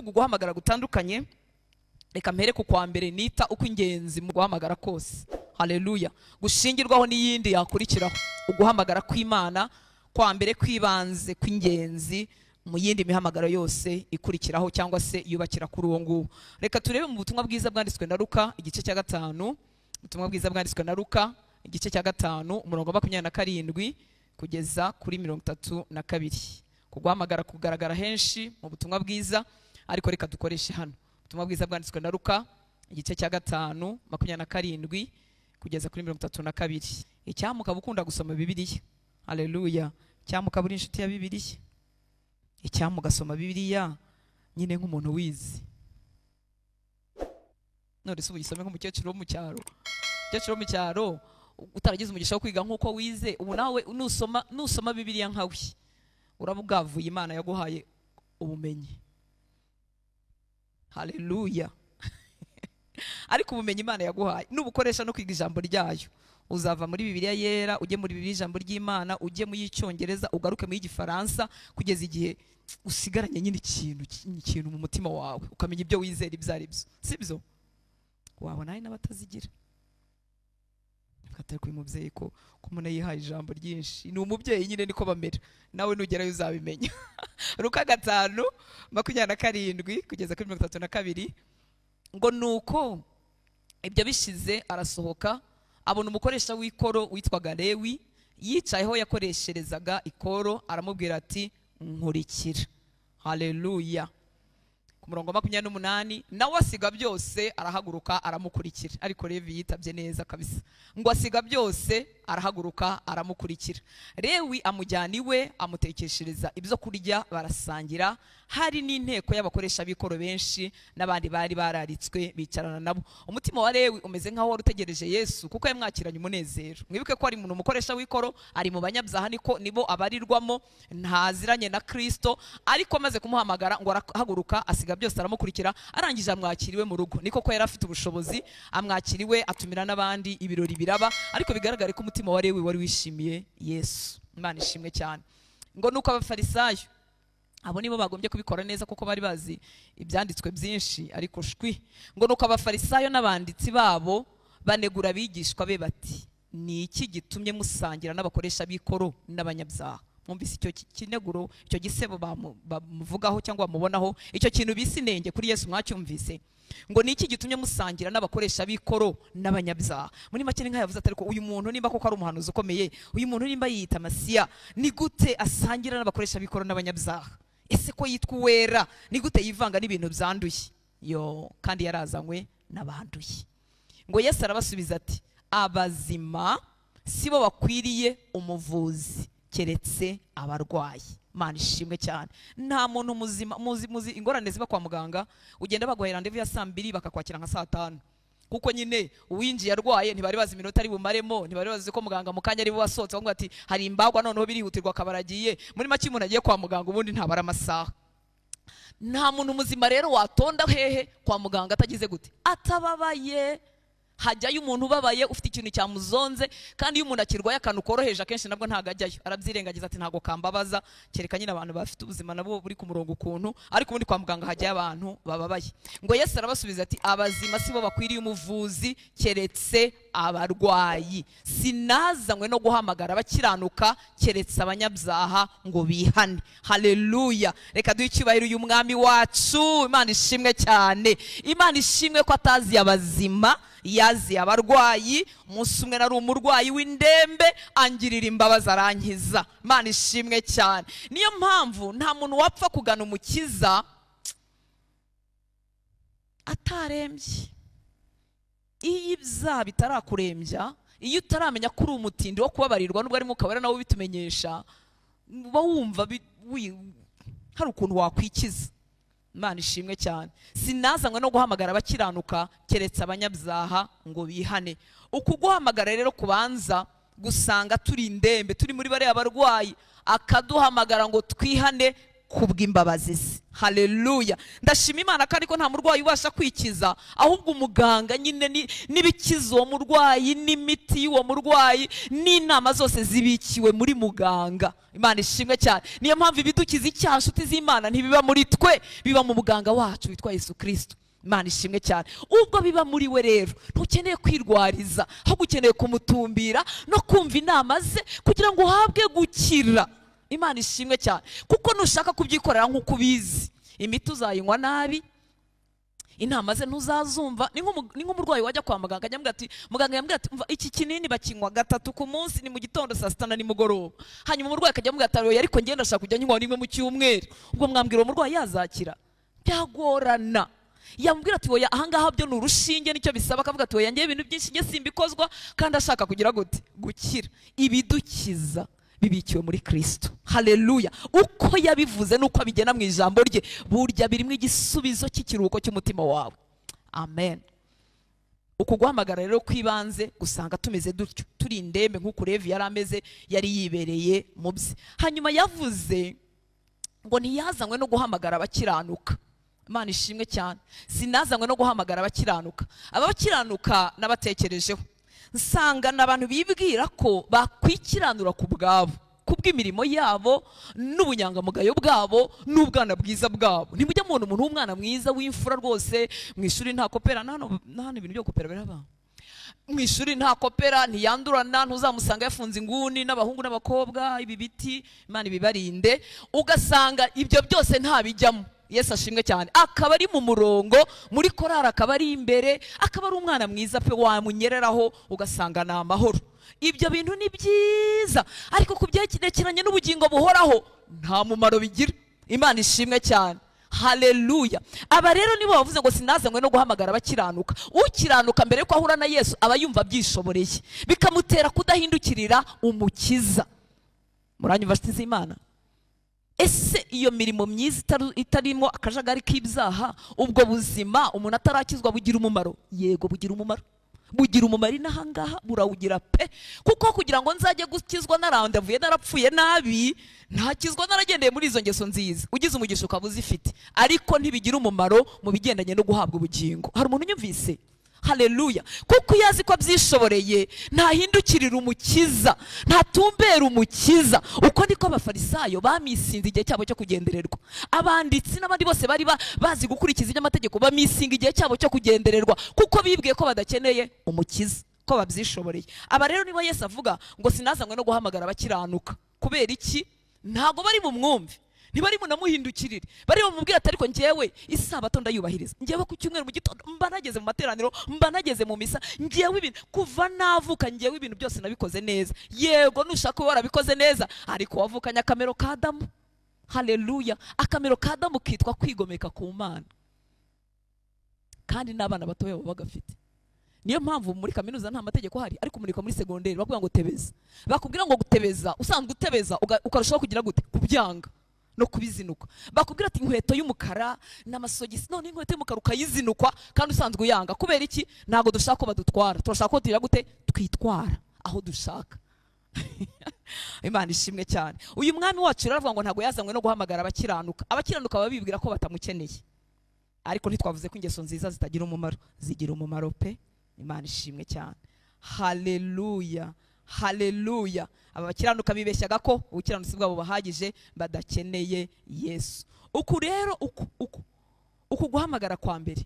ndavuga uguhamagara gutandukanye. Reka mpere ku kwa mbere nita uko ingenzi mu guhamagara kose. Haleluya. Gushingirwaho n'iyindi yakurikiraho. Uguhamagara kw'Imana kwa mbere kwibanze kw'ingenzi mu yindi mihamagaro yose ikurikiraho cyangwa se yubakira kuri uwo nguwo. Reka turebe mu butumwa bwiza bwanditswe na Luka igice cya 5. Ubutumwa bwiza bwanditswe na Luka igice cya 5 umurongo 27 kugeza kuri 32. Kuguhamagara kugaragara henshi mu butumwa bwiza, ariko reka dukoreshe hano. Ubutumwa bwiza bwanditswe na Luka igice cya 5 27 kugeza kuri 32. Icyamuka bukunda gusoma Bibiliya. Haleluya. Icyamuka buri inshuti ya Bibiliya. Icyamuka gasoma Bibiliya nyine nk'umuntu wize. None se ugisome nk'umukecuru wo mu cyaro. Umukecuru wo mu cyaro utaragize umugisha wo kwiga nk'uko wize, ubu nawe nusoma Bibiliya nkawe urabugavuye Imana yaguhaye ubumenyi. Haleluya. Ariko ubumenyi Imana yaguhaye nubukoresha no kwiga ijambo ryayo, uzava muri Bibiliya yera ujye muri Bibiliya ijambo ry'Imana, ujye mu y'Icyongereza, ugaruke mu y'Igifaransa, kugeza igihe usigaranye nyine ikintu mu mutima wawe, ukamenya ibyo wizera ibyo ari byo, sibyo? Wabona hari n'abatazigira. Atari kuba umubyeyi ko umuntu yihaye ijambo ryinshi, ni umubyeyi nyine niko bamera, nawe nugerayo uzabimenya. Luka 5:27 kugeza kuri 32. Ngo nuko ibyo bishize arasohoka abona umukoresha w'ikoro witwaga Lewi yicayeho yakoresherezaga ikoro, aramubwira ati nkurikira. Haleluya. Ku murongo 28 nawe asiga byose arahaguruka aramukurikira. Ariko Lewi yitabye neza kabisa, ngo asiga byose arahaguruka aramukurikira. Lewi amujyana iwe amutekeshereza ibyo kurya, barasangira. Hari n'inteko y'abakoresha b'ikoro benshi n'abandi bari bararitswe bicarana nabo. Umutima wa Lewi umeze nkaho wari utegereje Yesu, kuko yamwakiranye umunezero. Mwibuke ko ari umuntu umukoresha w'ikoro, ari mu banyabyaha, nibo abarirwamo, ntaziranye na Kristo, ariko amaze kumuhamagara ngo arahaguruka asiga byose aramukurikira. Arangije amwakiriwe mu rugo, niko ko yari afite ubushobozi, amwakiriwe atumira n'abandi, ibirori biraba. Ariko bigaragare ko umutima wa Lewi wari wishimiye Yesu. Imana ishimwe cyane. Ngo nuko abafarisayo, abo nibo bagombye kubikora neza kuko bari bazi ibyanditswe byinshi, ariko shwi. Ngo nuko abafarisayo n'abanditsi babo banegura abigishwa be bati, ni iki gitumye musangira n'abakoresha b'ikoro n'abanyabyaha? Mwumvise icyo kineguro, icyo gisebo bamuvugaho cyangwa bamubonaho, icyo kintu bisinenge kuri Yesu mwacyumvise. Ngo ni iki gitumye musangira n'abakoresha b'ikoro n'abanyabyaha? Muri make nka yavuze atari ko uyu muntu nimba koko ari umuhanuzi ukomeye, uyu muntu nimba yita Masiya, ni gute asangira n'abakoresha b'ikoro n'abanyabyaha? Ese ko yitwa uwera, ni gute yivanga n'ibintu byanduye? Kandi yarazanywe n'abanduye. Ngo Yesu arabasubiza ati, abazima sibo bakwiriye umuvuzi, keretse abarwayi. Mana ishimwe cyane. Nta muntu muzima, muzi ingorane ziba kwa muganga, ugenda baguhera randevu ya 2:00 bakakwakira nka 5:00, kuko nyine uwinjiye arwaye ntibari bazi iminota ari bumaremo, ntibari bazi ko muganga mu kanya ari wasohotse ngo ati hari imbagwa noneho birihutirwa akabaragiye. Muri make umuntu agiye kwa muganga ubundi ntabara amasaha. Nta muntu muzima rero watonda hehe kwa muganga atagize gute, atababaye. Hajyayo umuntu ubabaye ufite ikintu cyamuzonze, kandi iyo umuntu akirwaye akantu koroheje akenshi nabwo ntago ajyayo, arabyirengagiza ati ntago kambabaza, kereka nyine abantu bafite ubuzima nabo buri ku murongo ukuntu, ariko ubundi kwa muganga hajyayo abantu bababaye. Ngo Yesu arabasubiza ati, abazima sibo bakwiriye umuvuzi, keretse abarwayi. Sinazanywe no guhamagara abakiranuka, keretse abanyabyaha ngo bihane. Haleluya. Reka duhe icyubahiro uyu mwami wacu. Imana ishimwe cyane. Imana ishimwe ko atazi abazima, yazi abarwayi. Umunsi umwe nari umurwayi w'indembe, angirira imbabazi arankiza. Imana ishimwe cyane. Niyo mpamvu nta muntu wapfa kugana umukiza atarembye. Iyo ibyaha bitarakurembya, iyo utaramenya ko uri umutindi wo kubabarirwa, nubwo ari Mwuka Wera nawe bitumenyesha, uba wumva hari ukuntu wakwikiza. Imana ishimwe cyane. Sinazanywe no guhamagara abakiranuka, keretse abanyabyaha ngo bihane. Uku guhamagara rero kubanza gusanga turi indembe, turi muri bariya barwayi, akaduhamagara ngo twihane kubw'imbabazi ze. Haleluya. Ndashima Imana kandi ko nta murwayi ubasha kwikiza, ahubwo umuganga nyine n'ibikiza uwo murwayi, n'imiti y'uwo murwayi, n'inama zose zibikiwe muri muganga. Imana ishimwe cyane. Niyo mpamvu ibidukiza icyaha, nshuti z'Imana, ntibiba muri twe, biba mu muganga wacu witwa Yesu Kristo. Imana ishimwe cyane. Ubwo biba muri we rero, ntukeneye kwirwariza, ahubwo ukeneye kumutumbira no kumva inama ze kugira ngo uhabwe gukira. Imana ishimwe cyane. Kuko nushaka kubyikorera nk'uko ubizi, imiti uzayinywa nabi, inama ze ntuzazumva. Ni nk'umurwayi wajya kwa muganga muganga yambwira ati umva, iki kinini bakinywa 3 ku munsi, ni mu gitondo, saa sita na nimugoroba. Hanyuma umurwayi akajya amubwira ati ariko njye ndashaka kujya nywa rimwe mu cyumweru. Ubwo mwambwira umurwayi yazakira? Byagorana. Yambwira ati oya, ahangaha byo ni urushinge nicyo bisaba. Akavuga ati oya, ngiye ibintu byinshi ngiye simbikozwa kandi ashaka kugira gute? Gukira. Ibidukiza bibikiwe muri Kristo. Haleluya. Uko yabivuze nuko abigena mu ijambo rye, burya birimo igisubizo cy'ikiruhuko cy'umutima wawe. Amen. Uko guhamagara rero kwibanze gusanga tumeze dutyo, turi indembe nk'uko Levi yari ameze, yari yibereye mu bye. Hanyuma yavuze ngo ntiyazanywe no guhamagara abakiranuka. Imana ishimwe cyane. Sinazanywe no guhamagara abakiranuka. Abakiranuka nabatekerejeho, nsanga n'abantu bibwira ko bakwikiranura ku bwabo, kubw'imirimo yabo n'ubunyangamugayo bwabo n'ubwana bwiza bwabo. Ntimujya mubona umuntu w'umwana mwiza w'imfura rwose, mu ishuri nta kopera. Nta ibintu byo kopera biraba mu ishuri, nta kopera, ntiyandurana, ntuzamusanga yafunze inguni n'abahungu n'abakobwa, ibi biti Imana ibibarinde. Ugasanga ibyo byose ntabijyamo. Yesu ashimwe cyane. Akaba ari mu murongo, muri korari akaba ari imbere, akaba ari umwana mwiza pe, wamunyereraho ugasanga ni amahoro. Ibyo bintu ni byiza, ariko ku byerekeranye n'ubugingo buhoraho nta mumaro bigira. Imana ishimwe cyane. Haleluya. Aba rero nibo bavuze ngo sinazanywe no guhamagara abakiranuka. Ukiranuka mbere ko ahura na Yesu aba yumva byishoboreye, bikamutera kudahindukirira umukiza. Muranyumva nshuti z'Imana? Ese iyo mirimo myiza itarimo akajagari k'ibyaha, ubwo buzima umuntu atarakizwa bugira umumaro? Yego bugira umumaro. Bugira umumaro inahangaha burawugira pe. Kuko kugira ngo nzajye gukizwa narandavuye narapfuye nabi, ntakizwa naragendeye muri izo ngeso nziza, ugize umugisha ukaba uzifite, ariko ntibigira umumaro mu bigendanye no guhabwa ubugingo. Hari umuntu unyumvise? Haleluya. Kuko yazi ko abyishoboreye, ntahindukirira umukiza, ntatumbera umukiza. Uko niko abafarisayo bamisinze igihe cyabo cyo kugendererwa. Abanditsi n'abandi bose bari bazi gukurikiza iby'amategeko bamisinga igihe cyabo cyo kugendererwa, kuko bibwiye ko badakeneye umukiza, ko babyishoboreye. Aba rero nibo Yesu avuga ngo sinazanywe no guhamagara abakiranuka. Kubera iki? Ntago bari mu mwumvi, ntibari munamuhindukirire, bari bamubwira ati ariko njyewe isabato ndayubahiriza, njyewe ku cyumweru mu gitondo mba nageze mu materaniro, mba nageze mu misa, njyewe ibintu kuva navuka, njyewe ibintu byose nabikoze neza. Yego nushaka kuba warabikoze neza, ariko wavukanye akamero ka Adamu. Haleluya. Akamero ka Adamu kitwa kwigomeka ku Mana, kandi n'abana batoya baba bagafite. Niyo mpamvu muri kaminuza nta mategeko hari, ariko muri segonderi bakubwira ngo tebeza. Bakubwira ngo gutebeza, usanzwe utebeza ukarushaho kugira gute? Kubyanga no kubizinuka. Bakubwira ati inkweto y'umukara n'amasogisi, none inkweto y'umukara ukayizinukwa kandi usanzwe uyanga. Kubera iki? Ntago dushaka ko badutwara, turashaka ko tugira gute? Twitwara aho dushaka. Imana ishimwe cyane. Uyu mwami wacu rero avuga ngo ntago yazanywe no guhamagara abakiranuka. Abakiranuka babibwira ko batamukeneye, ariko ntitwavuze ko ingeso nziza zitagira umumaro. Zigira umumaro pe. Imana ishimwe cyane. Haleluya. Haleluya. Abakiranuka bibeshyaga ko ubukiranutsi bwabo bahagije, badakeneye Yesu. Uku rero uku guhamagara kwa mbere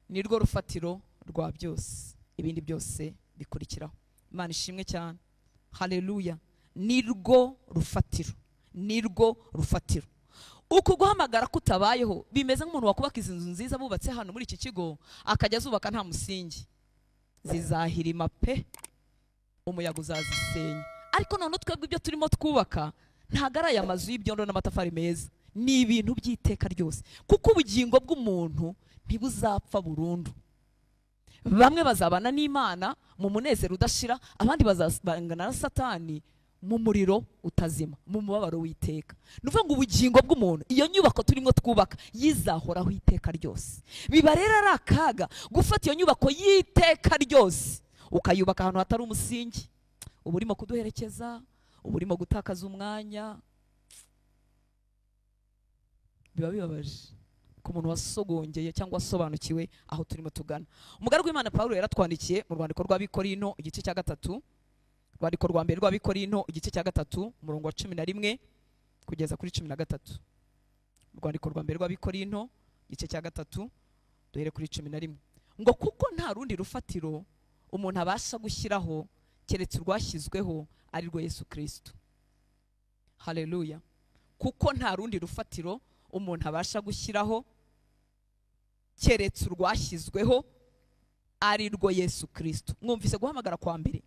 nirwo rufatiro rwa byose, ibindi byose bikurikiraho. Imana ishimwe cyane. Haleluya. Nirwo rufatiro, nirwo rufatiro. Uku guhamagara kutabayeho bimeze nk'umuntu wakubaka izi nzu nziza bubatse hano muri iki kigo, akajya azubaka nta musingi, zizahirima pe, umuyaga uzazisenya. Ariko none twebwe ibyo turimo twubaka ntago ari aya mazu y'ibyondo n'amatafari meza, ni ibintu by'iteka ryose, kuko ubugingo bw'umuntu ntibuzapfa burundu. Bamwe bazabana n'Imana mu munezero udashira, abandi bazabangana na Satani mu muriro utazima, mu mubabaro w'iteka. Nuvuga ngo ubugingo bw'umuntu, iyo nyubako turimo twubaka yizahoraho iteka ryose. Biba rero ari akaga gufata iyo nyubako y'iteka ryose ukayubaka ahantu hatari umusingi. Uba urimo kuduherekeza, uba urimo gutakaza umwanya. biba bibabaje ku muntu wasogongeye cyangwa asobanukiwe aho turimo tugana. Umugaragu w'Imana Pawulo yaratwandikiye mu rwandiko rw'Abikorinto igice cya 3, rwandiko rwa mbere rw'Abikorinto igice cya 3 umurongo wa 11 kugeza kuri 13. Rwandiko rwa mbere rw'Abikorinto igice cya 3 duhere kuri 11, ngo kuko nta rundi rufatiro umuntu abasha gushyiraho keretse urwashyizweho ari rwo Yesu Kristo. Haleluya. Kuko nta rundi rufatiro umuntu abasha gushyiraho keretse urwashyizweho ari rwo Yesu Kristo. Mwumvise guhamagara kwa mbere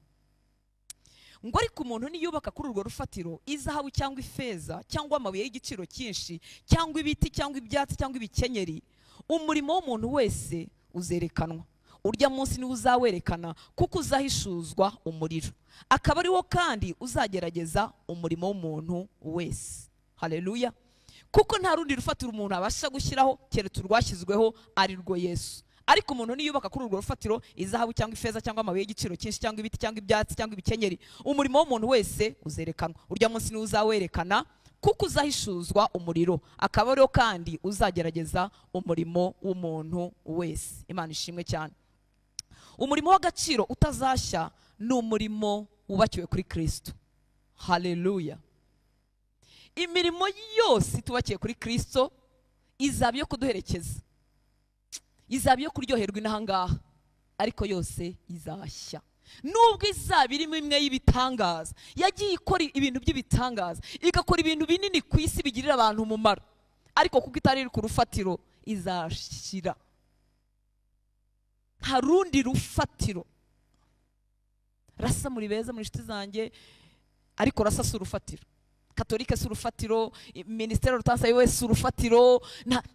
ngo ariko umuntu niyubaka kuri urwo rufatiro izahabu cyangwa ifeza cyangwa amabuye y'igiciro cyinshi cyangwa ibiti cyangwa ibyatsi cyangwa ibikenyeri, umurimo w'umuntu wese uzerekanwa. Urya munsi niwe uzawerekana, kuko uzahishuzwa umuriro, akaba ari wo kandi uzagerageza umurimo w'umuntu wese. Haleluya. Kuko nta rundi rufatiro umuntu abasha gushyiraho keretse urwashyizweho ari rwo Yesu. Ariko umuntu niyubaka kuri urwo rufatiro izahabu cyangwa ifeza cyangwa amabuye y'igiciro cyinshi cyangwa ibiti cyangwa ibyatsi cyangwa ibikenyeri, umurimo w'umuntu wese uzerekanwa. Urya munsi niwe uzawerekana, kuko uzahishuzwa umuriro, akaba ariho kandi uzagerageza umurimo w'umuntu wese. Imana ishimwe cyane. Umurimo w'agaciro utazashya ni umurimo wubakiwe kuri Kristo. Haleluya. Imirimo yose tubakiye kuri Kristo izaba iyo kuduherekeza, izaba iyo kuryoherwa inahangaha, ariko yose izashya. Nubwo izaba irimo imwe y'ibitangaza, yagiye ikora ibintu by'ibitangaza, igakora ibintu binini ku isi bigirira abantu umumaro, ariko kuko itari ku rufatiro izashira. Nta rundi rufatiro. Rasa muri beza muri inshuti zanjye, ariko rasa si urufatiro. Katolike si urufatiro, Ministere rutansaye wese si urufatiro,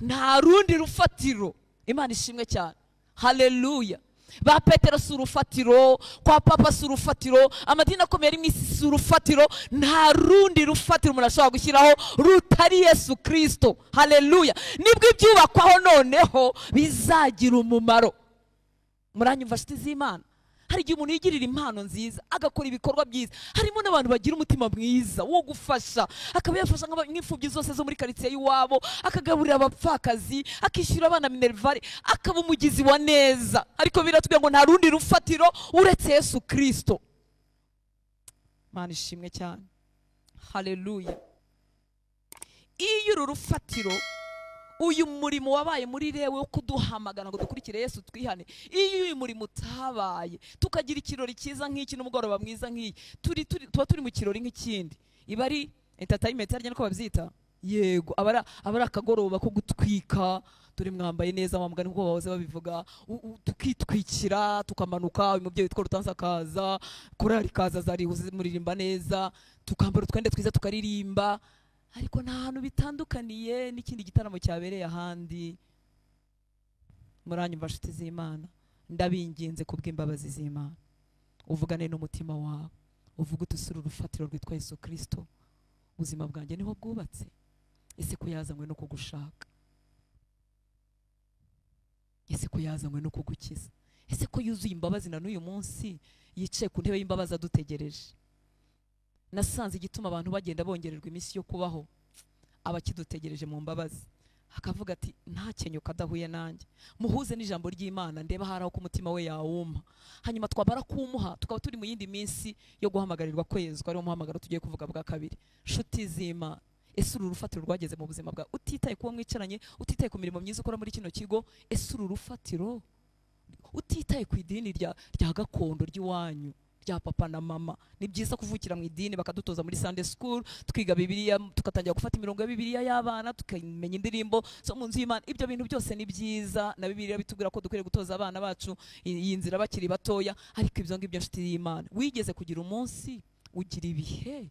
nta rundi rufatiro. Imana ishimwe cyane. Haleluya. Ba Petero si urufatiro, kwa Papa si urufatiro, amadini akomeye ari mu isi si urufatiro. Nta rundi rufatiro umuntu ashobora gushyiraho rutari Yesu Kristo. Haleluya. Nibwo ibyubakwaho noneho bizagira umumaro. Muranyumva nshuti z'Imana? Hari igihe umuntu yigirira impano nziza, agakora ibikorwa byiza. Harimo n'abantu bagira umutima mwiza wo gufasha, akaba yafasha nk'imfubyi zose zo muri karitsiye y'iwabo, akagaburira abapfakazi, akishyura abana minervare, akaba umugizi wa neza. Ariko biratubwira ngo nta rundi rufatiro uretse Yesu Kristo. Imana ishimwe cyane. Haleluya. Iyo uru rufatiro, uyu murimo wabaye muri Lewe wo kuduhamagana ngo dukurikire Yesu twihane, iyo uyu murimo utabaye tukagira ikirori cyiza nk'iki n'umugoroba mwiza nk'iyi, tuba turi mu kirori nk'ikindi, iba ari entertainment harya niko babyita. Yego, aba ari akagoroba ko gutwika, turi mwambaye neza wa mugani nkuko bahoze babivuga, tukitwikira tukamanuka, uyu mubyeyi witwa Rutansa akaza, korali kaza zari muririmba neza, tukambara utwende twiza tukaririmba. Ariko nta hantu bitandukaniye n'ikindi gitaramo cyabereye ahandi. Muranyumva nshuti z'Imana? Ndabinginze kubw'imbabazi z'Imana, uvugane n'umutima wawe, uvuga utusura urufatiro rwitwa Yesu Kristo. Ubuzima bwanjye niho bwubatse, ese ko yazanywe no kugushaka, ese ko yazanywe no kugukiza, ese ko yuzuye imbabazi na n'uyu munsi yicaye ku ntebe y'imbabazi adutegereje. Nasanze igituma abantu bagenda bongererwa iminsi yo kubaho, abakidutegereje mu mbabazi, akavuga ati nta kenyo kadahuye nanjye, muhuze n'ijambo ry'Imana, ndeba hari aho ku mutima we yawuma, hanyuma twabara kumuha tukaba turi mu yindi minsi yo guhamagarirwa kwezwa, ariwo muhamagaro tugiye kuvuga bwa kabiri. Nshuti z'Imana, ese uru rufatiro rwageze mu buzima bwawe? Utitaye kuba mwicaranye, utitaye ku mirimo myiza ukora muri kino kigo, ese uru rufatiro, utitaye ku idini rya gakondo ry'iwanyu, rya papa na mama. Ni byiza kuvukira mu idini, bakadutoza muri Sunday school, tukiga Bibiliya, tukatangira gufata imirongo ya Bibiliya y'abana, tukamenya indirimbo zo mu nzu y'Imana. Ibyo bintu byose ni byiza, na Bibiliya bitubwira ko dukwiriye gutoza abana bacu iyi nzira bakiri batoya. Ariko ibyo ngibyo nshuti y'Imana, wigeze kugira umunsi ugira ibihe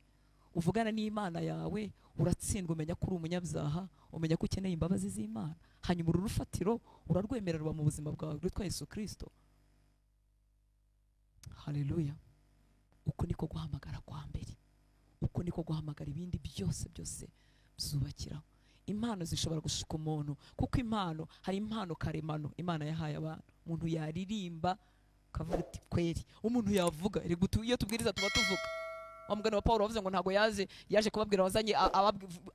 uvugana n'Imana yawe, uratsindwa, umenya ko uri umunyabyaha, umenya ko ukeneye imbabazi z'Imana, hanyuma uru rufatiro urarwemererwa mu buzima bwawe rwitwa Yesu Kristo. Haleluya. Uko niko guhamagara kwa mbere, uko niko guhamagara ibindi byose byubakiraho. Impano zishobora gushuka umuntu, kuko impano, hari impano karemano Imana yahaye abantu. Umuntu yaririmba kavuga ati kweri, umuntu yavuga, iyo tubwiriza tuba tuvuga. wa mugani wa Paulo wavuze ngo ntago yaje kubabwira wazanye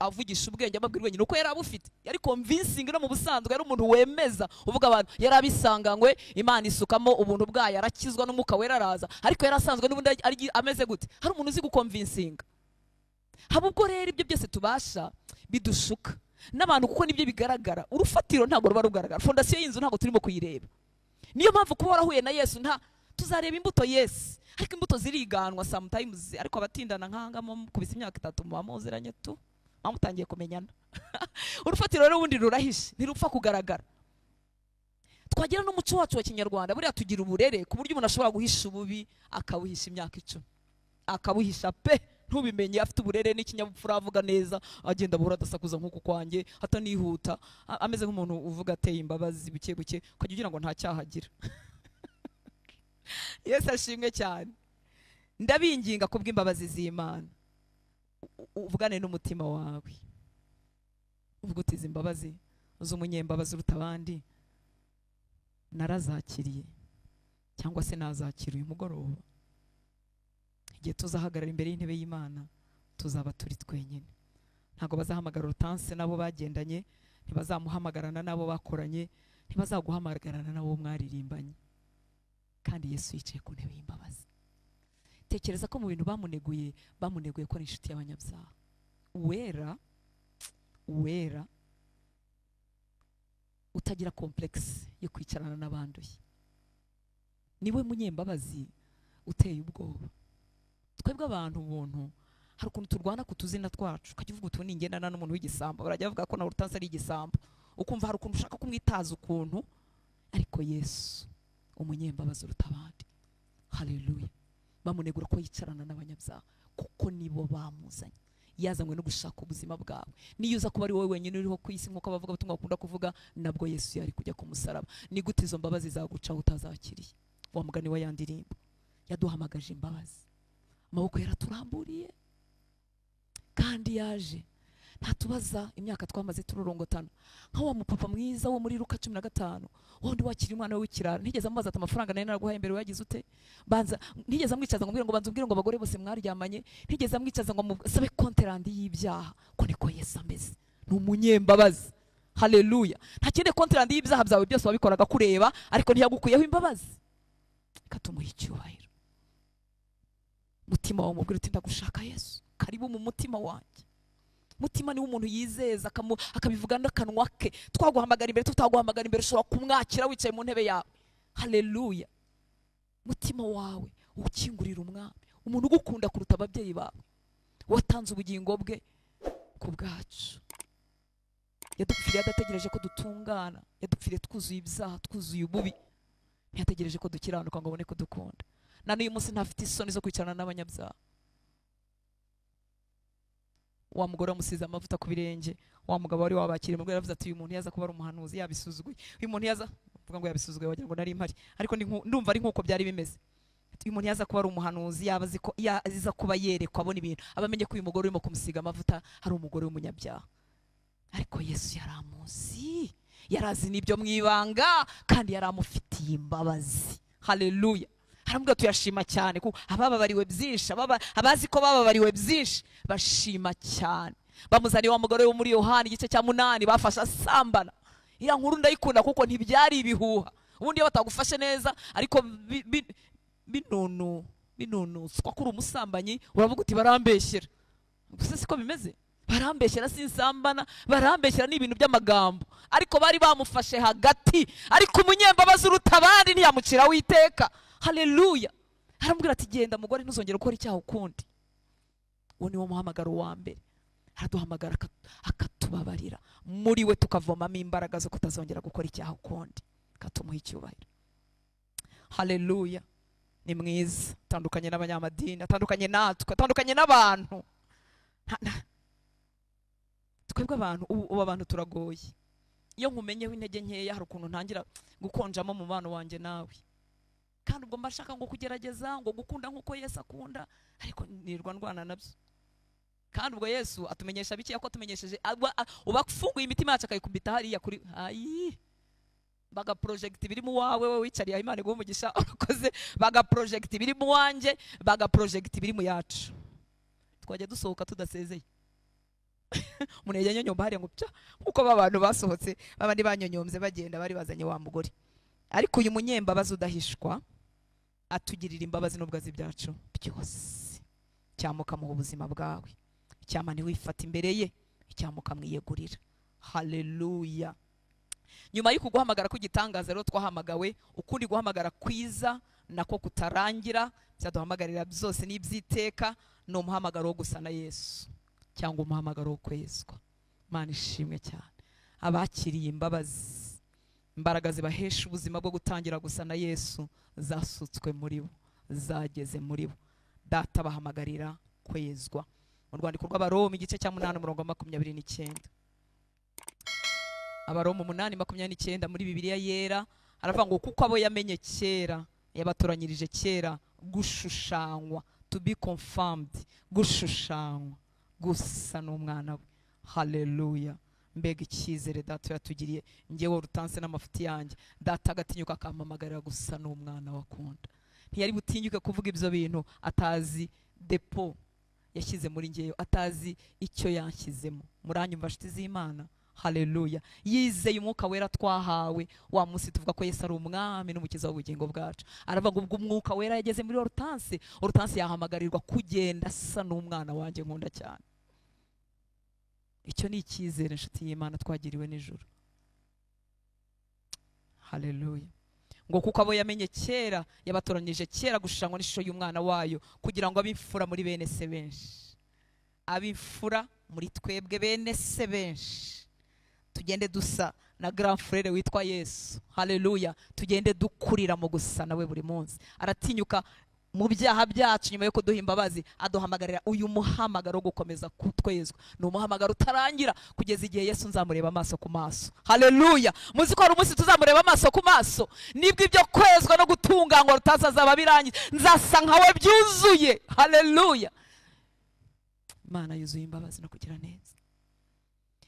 avugisha ubwenge ababwira wenyine uko yari abufite, yari convincing no mu busanzwe yari umuntu wemeza uvuga abantu, yari abisanganywe Imana isukamo ubuntu bwayo, arakizwa n'umwuka wera araza, ariko yari asanzwe n'ubundi ameze gute, hari umuntu uzi guconvincinga. Haba ubwo rero ibyo byose tubasha bidushuka n'abantu kuko nibyo bigaragara, urufatiro ntago ruba rugaragara, fondasiyo y'inzu ntago turimo kuyireba. Niyo mpamvu kuba warahuye na Yesu tuzareba imbuto Yesu, ariko imbuto ziriganwa sometimes, ariko abatindana nkangamo kubisa imyaka 3 muba muziranye tu bamutangiye kumenyana. Urufatiro rero ubundi rurahishe, ntirupfa kugaragara. Twagira n'umuco wacu wa Kinyarwanda, buriya tugira uburere ku buryo umuntu ashobora guhisha ububi akabuhisha imyaka 10, akabuhisha pe ntubimenye, afite uburere n'ikinyabupfura, avuga neza, agenda buhora adasakuza nk'uko kwanjye, hatanihuta, ameze nk'umuntu uvuga ateye imbabazi buke buke, ukajya ugira ngo nta cyaha agira. Yesu ashimwe cyane. Ndabinginga kubw'imbabazi z'Imana uvugane n'umutima wawe, uvuga uti izi imbabazi z'umunyembabazi uruta abandi narazakiriye, cyangwa se nazakira uyu mugoroba. Igihe tuzahagarara imbere y'intebe y'Imana tuzaba turi twenyine, ntago bazahamagara urutanse nabo bagendanye, ntibazamuhamagarana nabo bakoranye, ntibazaguhamagarana nabo mwaririmbanye, kandi Yesu yicaye ku ntebe y'imbabazi. Tekereza ko mu bintu bamuneguye ko ari inshuti y'abanyabyaha, uwera utagira complex yo kwicarana n'abanduye, niwe munyembabazi uteye ubwoba. Twebwe abantu ubuntu hari ukuntu turwana ku tuzina twacu, ukajya uvuga uti ningendana n'umuntu w'igisambo, barajya bavuga ko na urutanse ari igisambo, ukumva hari ukuntu ushaka kumwitaza ukuntu, ariko Yesu umunyembabazi uruta abandi. Haleluya. Bamunegura ko yicarana n'abanyabyaha kuko nibo bamuzanye, yazanywe no gushaka ubuzima bwawe. Niyo uza kuba ari wowe wenyine uriho ku isi nk'uko abavuga batumwa bakunda kuvuga, nabwo Yesu yari kujya ku musaraba. Ni gute izo mbabazi zagucaho utazakiriye? Wa mugani wa yandirimbo, yaduhamagaje imbabazi, amaboko yaraturamburiye, kandi yaje ntatubaza imyaka twamaze tururongotana. Nka wa mupapa mwiza wo muri Luka 15, wundi wakiri umwana we w'ikirara, ntigeze amubaza ati amafaranga nari naraguhaye mbere wagize ute, banza ntigeze amwicaza ngo banza umbwire ngo abagore bose mwaryamanye, ntigeze amwicaza ngo musabe konterandi y'ibyaha. Ko niko Yesu ameze, ni umunyembabazi. Haleluya. Nta kindi konterandi y'ibyaha byawe byose wabikoraga kureba, ariko ntiyagukuyeho imbabazi, katumuha icyubahiro. Mutima wawe mubwire uti ndagushaka Yesu, karibu mu mutima wanjye. Mutima ni umuntu yizeza akabivuga n'akanwa ke. Twaguhamagara imbere tutaguhamagara imbere, ushobora kumwakira wicaye mu ntebe yawe. Haleluya. Mutima wawe ukingurira umwami, umuntu ugukunda kuruta ababyeyi bawe, watanze ubugingo bwe ku bwacu. Yadupfiriye adategereje ko dutungana, yadupfiriye twuzuye ibyaha, twuzuye ububi, ntiyategereje ko dukiranuka ngo abone ko dukunda. Na n'uyu munsi ntafite isoni zo kwicarana n'abanyabyaha. Wa mugore amusize amavuta ku birenge, wa mugabo wari wabakiriye mu rwego yavuze ati uyu muntu yaza kuba ari umuhanuzi yabisuzuguye, uyu muntu yaza vuga ngo yabisuzuguye wagira ngo nari impari, ariko ndumva ari nkuko byari bimeze. Uyu muntu yaza kuba ari umuhanuzi, yabazi ko yaza kuba yerekwa abona ibintu, abamenye ko uyu mugore urimo kumusiga amavuta hari umugore w'umunyabyaha. Ariko Yesu yaramuzi, yarazi n'ibyo mwibanga, kandi yaramufitiye imbabazi. Haleluya. Haramubwira tuyashima cyane kuko abababariwe byinshi, abazi ko bababariwe byinshi bashima cyane. Bamuzaniye wa mugore wo muri Yohana igice cya 8 bafasha sambana. Ira nkuru ndayikunda kuko ntibyari ibihuha. Ubundi iyo batagufashe neza ariko binonuswa kuri umusambanyi, uravuga uti barambeshyera. Gusa siko bimeze, barambeshyera sinsambana, barambeshyera n'ibintu by'amagambo, ariko bari bamufashe hagati. Ariko umunyembabazi uruta abandi ntiyamucira witeka. Haleluya. Haramubwira ati genda mugore ntuzongera gukora icyaha ukundi. Uwo ni wo muhamagaro wa mbere. Araduhamagara akatubabarira, muri we tukavomamo imbaraga zo kutazongera gukora icyaha ukundi, katumuha icyubahiro. Haleluya. Ni mwiza, atandukanye n'abanyamadini, atandukanye natwe, atandukanye n'abantu. Twebwe abantu ubu abantu turagoye. Iyo nkumenyeho intege nkeya hari ukuntu ntangira gukonjamo mu mubano wanjye nawe, kandi ubwo mbashaka ngo kugerageza ngo gukunda nkuko Yesu akunda, ariko nirwa ndwana nabyo. Kandi ubwo Yesu atumenyesha biki yako atumenyesheje ubafunguye imitima yacu akayikubita hariya kuri baga project biri mu wawe we wicariye Imana iguha umugisha urakoze, baga project biri mu wanje, baga project biri mu yacu. twajya dusohoka tudasezeye. Umuntu yajya anyonyomba hariya ngo pya, nkuko abantu basohotse babandi banyonyombye bagenda bari bazanye wa mugore. Ariko uyu munyembabazi udahishwa atugirira imbabazi n'ubwazi byacu byose. Cyamuka mu buzima bwawe, icyama ntiwifata imbere ye, icyamuka mwiyegurira. Haleluya. Nyuma y'uko guhamagara kw'igitangaza rero twahamagawe ukundi guhamagara kwiza nako kutarangira, byaduhamagarira byose n'ibyiteka, ni umuhamagaro wo gusa na Yesu cyangwa umuhamagaro wo kwezwa. Mana ishimwe cyane. Abakiriye imbabazi, imbaraga zibahesha ubuzima bwo gutangira gusa na Yesu zasutswe muri bo, zageze muri bo. Data bahamagarira kwezwa. Mu rwandiko rw'Abaroma igice cya 8:29. Abaroma 8:29 muri Bibiliya yera aravuga ngo kuko abo yamenye kera yabatoranyirije kera gushushanywa, to be confirmed, gushushanywa gusa n'umwana we. Haleluya. Mbega icyizere data yatugiriye. Ngewe urutanse n'amafuti yanjye, data agatinyuka akampamagarira gusa n'umwana wakunda. Ntiyari butinyuke kuvuga ibyo bintu atazi depo yashyize muri ngeyo, atazi icyo yanshyizemo. Muranyumva nshuti z'Imana? Haleluya. Yizeye umwuka wera twahawe wa munsi tuvuga ko Yesu ari umwami n'umukiza w'ubugingo bwacu. Aravuga ubwo umwuka wera yageze muri Hortense, Hortense yahamagarirwa kugenda asa n'umwana wanjye nkunda cyane. Icyo ni icyizere nshuti y'Imana twagiriwe n'ijuru. Haleluya. Ngo kuko abo yamenye kera yabatoranyije kera gushushanywa n'ishusho y'umwana wayo, kugira ngo abimfura muri bene se benshi, abimfura muri twebwe bene se benshi, tugende dusa na grand frere witwa Yesu. Haleluya. Tugende dukurira mu gusa nawe buri munsi. Aratinyuka mu byaha byacu nyuma yo kuduha imbabazi, aduhamagarira uyu muhamagaro wo gukomeza kutwezwa. Ni umuhamagaro utarangira kugeza igihe Yesu nzamureba amaso ku maso. Haleluya. Muzi ko hari umunsi tuzamureba amaso ku maso, nibwo ibyo kwezwa no gutunganywa rutazazaba birangiye, nzasa nkawe byuzuye. Haleluya. Imana yuzuye imbabazi no kugira neza.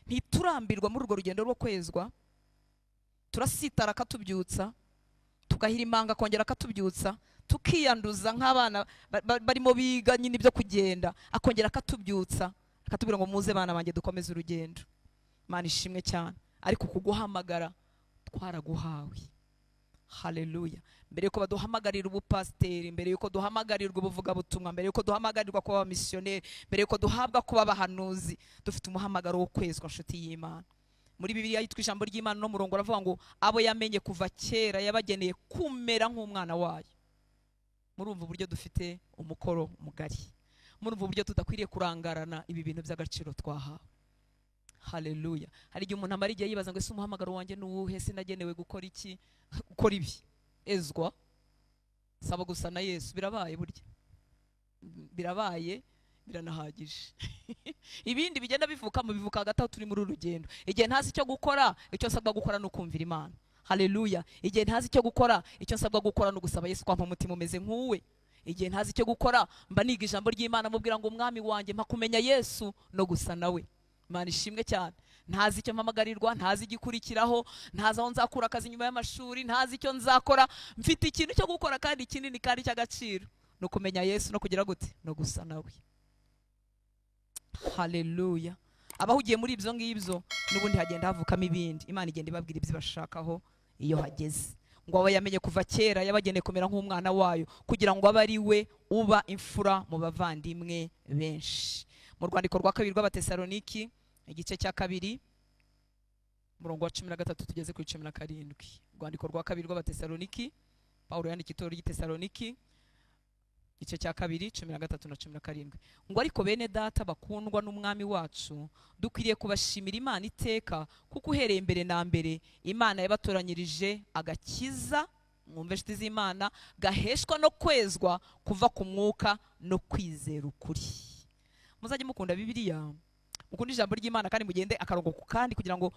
Ntiturambirwa muri urwo rugendo rwo kwezwa, turasitara akatubyutsa, tugahira imanga kongera akatubyutsa, tukiyanduza nk'abana barimo biga nyine ibyo kugenda, akongera akatubyutsa, akatubwira ngo muze bana banjye dukomeze urugendo. Imana ishimwe cyane. Ariko kuguhamagara twaraguhawe. Haleluya. Mbere yuko baduhamagarira ubupasiteri, mbere yuko duhamagarirwa ubuvugabutumwa, mbere yuko duhamagarirwa kuba abamisiyoneri, mbere yuko duhabwa kuba abahanuzi, dufite umuhamagaro wo kwezwa nshuti y'Imana. Muri Bibiliya yitwa ijambo ry'Imana no murongo aravuga ngo abo yamenye kuva kera yabageneye kumera nk'umwana wayo. Murumva uburyo dufite umukoro mugari, murumva uburyo tudakwiriye kurangarana ibi bintu by'agaciro twahawe. Haleluya. Hari igihe umuntu amara igihe yibaza ngo ese umuhamagaro wanjye ni uwuhe, sinagenewe gukora iki, gukora ibi. Ezwa, saba gusa na Yesu. Birabaye burya, birabaye, biranahagije. Ibindi bigenda bivuka mu bivuka hagati aho turi muri urugendo. Igihe ntazi icyo gukora, icyo nsabwa gukora ni ukumvira Imana. Haleluya. Igihe ntazi icyo gukora, icyo nsabwa gukora ni ugusaba Yesu kwampa umutima umeze nk'uwe. Igihe ntazi icyo gukora, mba niga ijambo ry'Imana mubwira ngo umwami wanjye mpa kumenya Yesu no gusa nawe. Imana ishimwe cyane. Ntazi icyo mpamagarirwa, ntazi igikurikiraho, ntazi aho nzakura akazi nyuma y'amashuri, ntazi icyo nzakora, mfite ikintu cyo gukora kandi kinini kandi cy'agaciro, no kumenya Yesu no kugira gute, no gusa nawe. Haleluya. Abahugiye muri ibyo ngibyo n'ubundi hagenda havukamo ibindi. Imana igenda ibabwira ibyo bashakaho iyo hageze. Ngo abo yamenye kuva kera yabageneye kumera nk'umwana wayo, kugira ngo abe ari we uba imfura mu bavandimwe benshi. Mu rwandiko rwa kabiri rw'Abatesaloniki igice cya 2 murongo wa 13 tugeze kuri 17. Rwandiko rwa kabiri rw'Abatesaloniki, Paulo yandikiye itorero ry'Itesaloniki igice cya 2 13 na 17. Ngo ariko bene data bakundwa n'umwami wacu, dukwiriye kubashimira Imana iteka, kuko uhereye mbere na mbere Imana yabatoranyirije agakiza, mwumve nshuti z'Imana, gaheshwa no kwezwa kuva ku mwuka no kwizera ukuri. Muzajye mukunda Bibiliya, mukunda ijambo ry'Imana, kandi mugende akarongo ku kandi, kugira ngo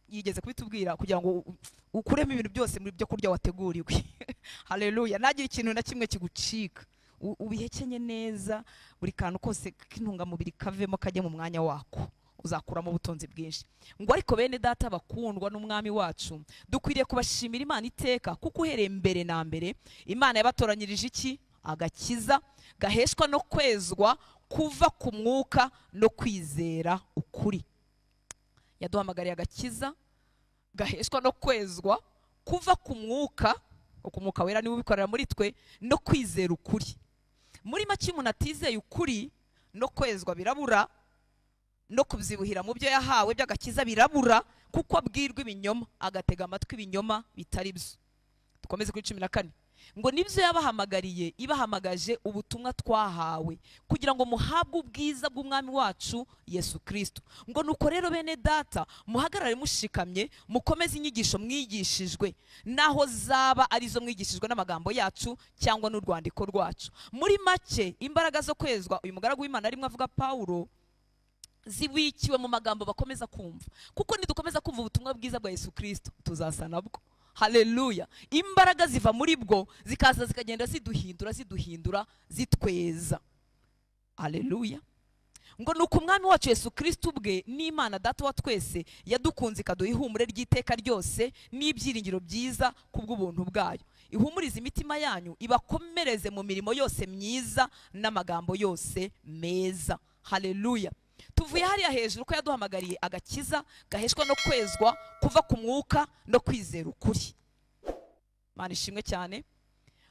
yigeze kubitubwira, kugira ngo ukuremo ibintu byose muri byo kurya wateguriwe. Haleluya. Nagira ikintu na kimwe kigucika, ubihekenye neza, buri kantu kose k'intungamubiri kavemo kajye mu mwanya wako, uzakuramo ubutunzi bwinshi. Ngo ariko bene data bakundwa n'umwami wacu, dukwiriye kubashimira Imana iteka, kuko uhereye mbere na mbere Imana yabatoranyirije iki? Agakiza gaheshwa no kwezwa kuva ku mwuka no kwizera ukuri. Yaduhamagariye agakiza gaheshwa no kwezwa kuva ku mwuka, ku mwuka wera niwe ubikorera muri twe, no kwizera ukuri. Muri make umuntu atizeye ukuri no kwezwa birabura, no kubyibuhira mu byo yahawe by'agakiza birabura, kuko abwirwa ibinyoma agatega amatwi ibinyoma bitari byo. Dukomeze kuri 14 ngo nibyo yabahamagariye, ibahamagaje ubutumwa twahawe kugira ngo muhabwe ubwiza bw'umwami wacu Yesu Kristo. Ngo nuko rero bene data, muhagarare mushikamye, mukomeze inyigisho mwigishijwe, naho zaba arizo mwigishijwe n'amagambo yacu cyangwa n'urwandiko rwacu. Muri make imbaraga zo kwezwa uyu mugaragu w'Imana arimo avuga Paulo zibikiwe mu magambo bakomeza kumva, kuko nidukomeza kumva ubutumwa bwiza bwa Yesu Kristo tuzasa nabwo. Haleluya. Imbaraga ziva muri bwo zikaza zikagenda ziduhindura zitweza. Haleluya. Ngo nuko umwami wacu Yesu Kristo ubwe n'Imana data wa twese yadukunze ikaduha ihumure ry'iteka ryose n'ibyiringiro byiza kubw'ubuntu bwayo. Ihumuriza imitima yanyu, ibakomereze mu mirimo yose myiza n'amagambo yose meza. Haleluya. Tuvuye hariya hejuru ko yaduhamagariye agakiza gaheshwa no kwezwa kuva ku mwuka no kwizera ukuri. Mana ishimwe cyane.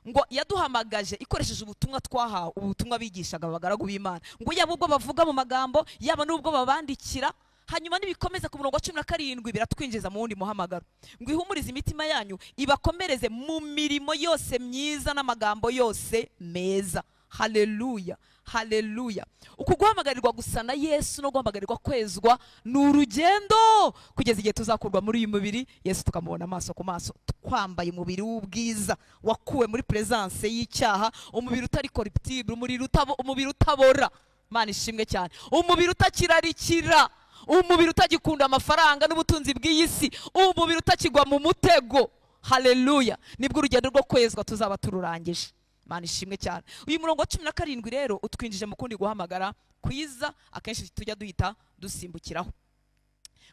Ngo yaduhamagaje ikoresheje ubutumwa twahawe, ubutumwa bigishaga abagaragu b'Imana. Ngo yaba ubwo bavuga mu magambo, yaba n'ubwo babandikira. Hanyuma nibikomeza ku murongo wa 17 biratwinjiza mu wundi muhamagaro. Ngo ihumurize imitima yanyu, ibakomereze mu mirimo yose myiza n'amagambo yose meza. Haleluya. Haleluya. Uku guhamagarirwa gusa na Yesu no guhamagarirwa kwezwa ni urugendo kugeza igihe tuzakurwa muri uyu mubiri Yesu tukamubona amaso ku maso, twambaye umubiri w'ubwiza wakuwe muri presence y'icyaha, umubiri utari corruptible, umubiri utabora. Mana ishimwe cyane. Umubiri utakirarikira, umubiri utagikunda amafaranga n'ubutunzi bw'iyi si, umubiri utakigwa mu mutego. Haleluya. Nibwo urugendo rwo kwezwa tuzaba tururangije. Mana ishimwe cyane. Uyu murongo wa 17 rero utwinjije mu kundi guhamagara kwiza akenshi tujya duhita dusimbukiraho.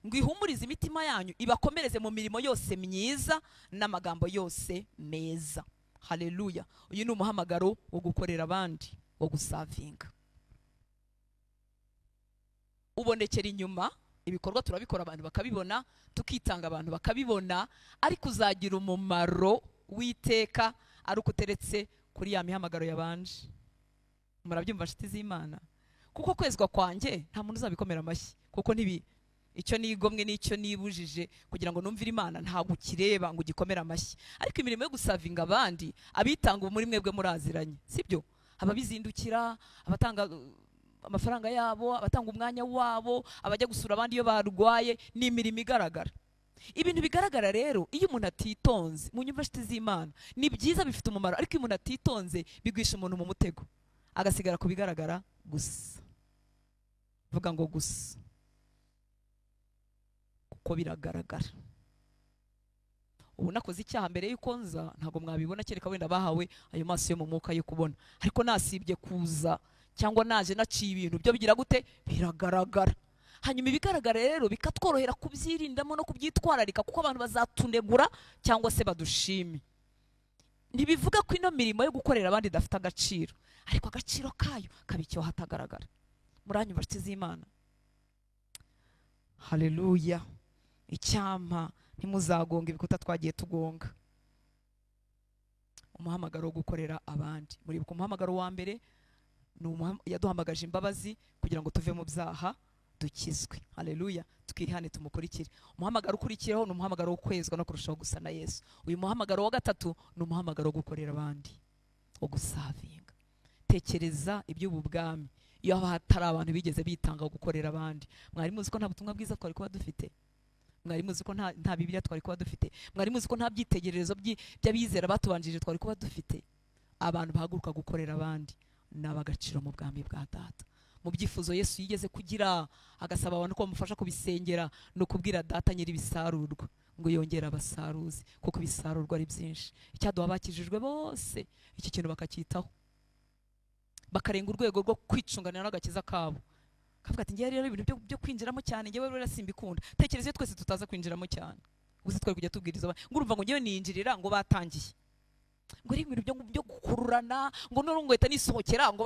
Ngo ihumurize imitima yanyu, ibakomereze mu mirimo yose myiza n'amagambo yose meza. Haleluya. Uyu ni umuhamagaro wo gukorera abandi, wo gusavinga. Ubonekera inyuma, ibikorwa turabikora abantu bakabibona, tukitanga abantu bakabibona, ariko uzagira umumaro w'iteka ari ukuteretse kuri ya mihamagaro yabanje. Murabyumva nshuti z'Imana? Kuko kwezwa kwanjye nta muntu uzabikomera amashyi, kuko icyo nigomwe n'icyo nibujije kugira ngo numvire Imana ntabwo kireba ngo gikomera amashyi. Ariko imirimo yo gusavinga abandi, abitanga muri mwebwe muraziranye, sibyo? Ababizindukira, abatanga amafaranga yabo, abatanga umwanya wabo, abajya gusura abandi iyo barwaye, ni imirimo igaragara. Ibintu bigaragara rero iyo umuntu atitonze, mu nyumva nshuti z'Imana, ni byiza bifite umumaro, ariko iyo umuntu atitonze bigwisha umuntu mu mutego, agasigara ku bigaragara gusa. Vuga ngo gusa, kuko biragaragara. Ubu nakoze icyaha mbere y'uko nza ntabwo mwabibona, kereka wenda bahawe ayo maso yo mu mwuka yo kubona, ariko nasibye kuza cyangwa naje naciye ibintu byo bigira gute, biragaragara. Hanyuma ibigaragara rero bikatworohera kubyirindamo no kubyitwararika, kuko abantu bazatunegura cyangwa se badushime. Ntibivuga ko ino mirimo yo gukorera abandi idafite agaciro, ariko agaciro kayo kabikiwe hatagaragara. Muranyumva nshuti z'Imana? Haleluya. Icyampa ntimuzagonga ibikuta twagiye tugonga. Umuhamagaro wo gukorera abandi, muribuka umuhamagaro wa mbere yaduhamagaje imbabazi kugira ngo tuve mu byaha dukizwe. Haleluya. Twihane tumukurikire. Umuhamagaro ukurikiraho ni umuhamagaro wo kwezwa no kurushaho gusa na Yesu. Uyu muhamagaro wa gatatu ni umuhamagaro wo gukorera abandi, wo gusavinga. Tekereza iby'ubu bwami iyo hatari abantu bigeze bitanga gukorera abandi. Mwari muzi ko nta butumwa bwiza twari kuba dufite? Mwari muzi ko nta Bibiliya twari kuba dufite? Mwari muzi ko nta byitegererezo by'abizera batubanjije twari kuba dufite? Abantu bahaguruka gukorera abandi n'abagaciro mu bwami bwa Data. Mu byifuzo Yesu yigeze kugira, agasaba abantu ko bamufasha kubisengera, no kubwira Data nyiri bisarurwa ngo yongera abasaruzi, kuko bisarurwa ari byinshi. Icyaduha bakijijwe bose iki kintu bakacyitaho, bakarenga urwego rwo kwicunganira n'agakiza kabo. Kavuga ati ngiye rero ibintu byo kwinjiramo cyane ngiye rero simbikunda. Tekereza iyo twese tutaza kwinjiramo cyane, gusa twari kujya tubwiriza ngo urumva ngo ngiye ninjirira ngo batangiye ngo ari ibintu byo gukururana ngo none ngo hita nisohokera ngo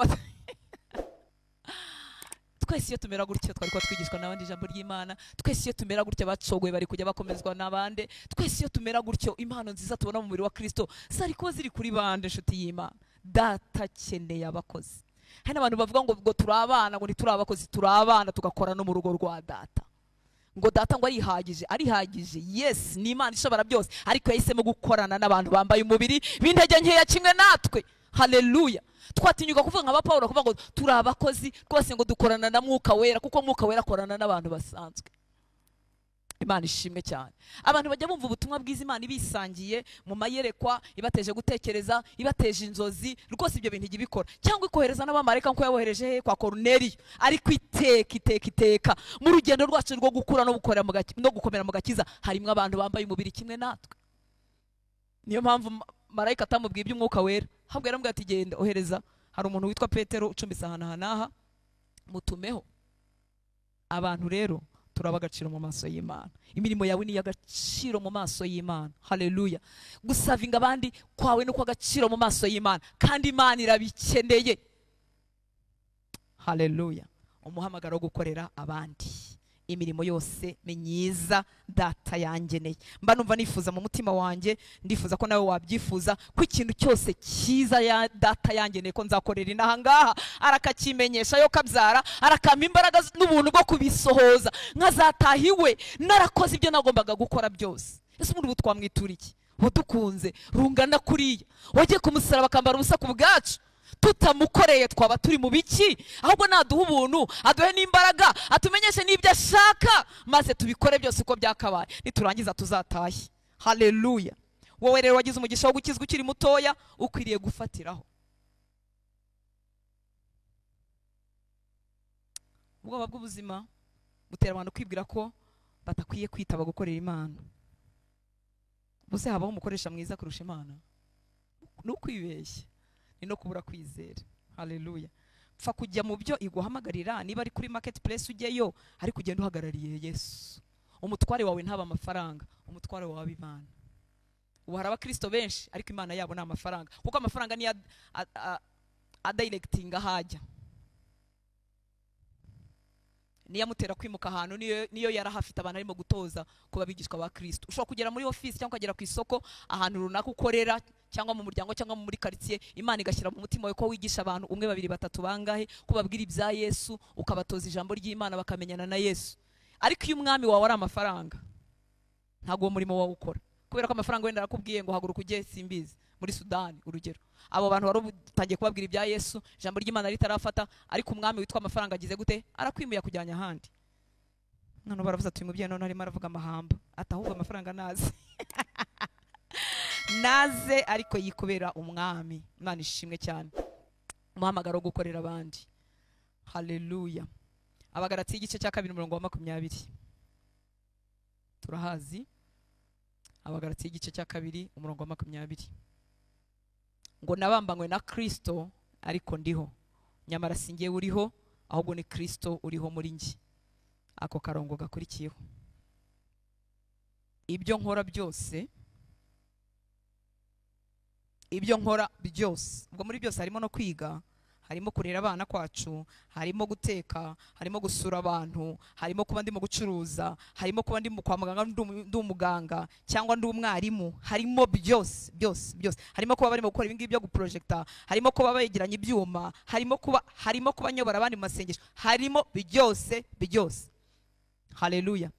twese iyo tumera gutyo twari ko twigishwa n'abandi ijambo ry'Imana, twese iyo tumera gutyo bacogoye bari kujya bakomezwa n'abande, twese iyo tumera gutyo impano nziza tubona mu mubiri wa Kristo zari ko ziri kuri bande nshuti y'Imana. Data akeneye abakozi. Hari n'abantu bavuga ngo turi abana, ngo ntituri abakozi, turi abana tugakora no mu rugo rwa data. Ngo data ngo arihagije, yes, ni Imana ishobora byose, ariko yahisemo gukorana n'abantu bambaye umubiri b'intege nkeya kimwe natwe. Haleluya. Twatinyuka kuvuga nka Pawulo kuvuga ngo turi abakozi rwose, ngo dukorana na Mwuka Wera, kuko Mwuka Wera akorana n'abantu basanzwe. Imana ishimwe cyane. Abantu bajya bumva ubutumwa bwiza Imana ibisangiye mu mayerekwa, ibateje gutekereza, ibateje inzozi, rwose ibyo bintu igibikora, cyangwa ikohereza n'abamarayika nko yabohereje kwa Korneliyo, ariko iteka mu rugendo rwacu rwo gukura no gukomera mu gakiza harimo abantu bambaye umubiri kimwe natwe. Niyo mpamvu marayika atamubwiye iby'Umwuka Wera, ahubwo yaramubwiye ati genda ohereza, hari umuntu witwa Petero ucumbitse ahantu hanaha, mutumeho. Abantu rero turaba agaciro mu maso y'Imana. Imirimo yawe ni y'agaciro mu maso y'Imana. Haleluya. Gusavinga abandi kwawe no kw'agaciro mu maso y'Imana, kandi Imana irabikeneye. Haleluya. Umuhamagaro wo gukorera abandi imirimo yose myiza data yangeneye. Mba numva nifuza mu mutima wanjye, ndifuza ko nawe wabyifuza, ko ikintu cyose cyiza ya data yangeneye ko nzakorera inaha ngaha, arakakimenyesha yo kabyara, arakampa imbaraga n'ubuntu bwo kubisohoza, nkazatahiwe narakoze ibyo nagombaga gukora byose. Ese umuntu twamwitura iki? Udukunze rungana kuriya, wagiye kumusaraba akambara ubusa ku bwacu, tutamukoreye twaba turi mu biki? Ahubwo naduha ubuntu, aduhe n'imbaraga, atumenyeshe n'ibyo ashaka, maze tubikore byose uko byakabaye, niturangiza tuzatahe. Haleluya. Wowe rero wagize umugisha wo gukizwa ukiri mutoya, ukwiriye gufatiraho. Ubwoba bw'ubuzima butera abantu kwibwira ko batakwiye kwitaba gukorera Imana. Buse habaho umukoresha mwiza kurusha Imana? Nukwibeshya, ni no kubura kwizera. Haleluya. Pfa kujya mu byo iguhamagarira, niba ari kuri marketplace ujyeyo, ari kugenda uhagarariye Yesu. Umutware wawe ntaba amafaranga, umutware wawe Imana. Ubu hari abakristo benshi ariko Imana yabo ni amafaranga, kuko amafaranga ni directinga hajya, niyo amutera kwimuka ahantu, niyo yarahafite abantu arimo gutoza kuba bigishwa ba Kristo. Ushobora kugera muri office cyangwa ukagera ku isoko, ahantu runaka ukorera, cyangwa mu muryango cyangwa muri quartier, Imana igashyira mu mutima wawe ko wigisha abantu umwe babiri batatu bangahe, kubabwira ibya Yesu, ukabatoza ijambo ry'Imana bakamenyana na Yesu. Ariko iyo umwami wawe ari amafaranga, ntago uwo murimo wawe ukora, kubera ko amafaranga wenda arakubwiye ngo haguruka ujye simbizi muri Sudani urugero. Abo bantu wari utangiye kubabwira ibya Yesu, ijambo ry'Imana ritarafata, ariko umwami witwa amafaranga agize gute? Arakwimuye kujyanya ahandi. None baravuze ati umubyeyi none arimo aravuga amahamba, atahubwo amafaranga naze naze, ariko yikubera umwami. Imana ishimwe cyane. Umuhamagaro wo gukorera abandi. Haleluya. Abagalatiya igice cya 2 umurongo wa 20. Turahazi. Abagalatiya igice cya 2 umurongo wa 20. Ngo nabambanywe na Kristo, ariko ndiho, nyamara singiye uriho, ahubwo ni Kristo uriho muri njye. Ako karongo gakurikiyeho. Ibyo nkora byose, ubwo muri byose harimo no kwiga, harimo kurera abana kwacu, harimo guteka, harimo gusura abantu, harimo kuba ndimo gucuruza, harimo kuba ndimo kwa muganga ndi umuganga cyangwa ndi umwarimu, harimo byose, harimo kuba barimo gukora ibingibi byo guprojecta, harimo kuba begeranya ibyuma, harimo kuba nyobora abandi mu masengesho, harimo byose. Haleluya.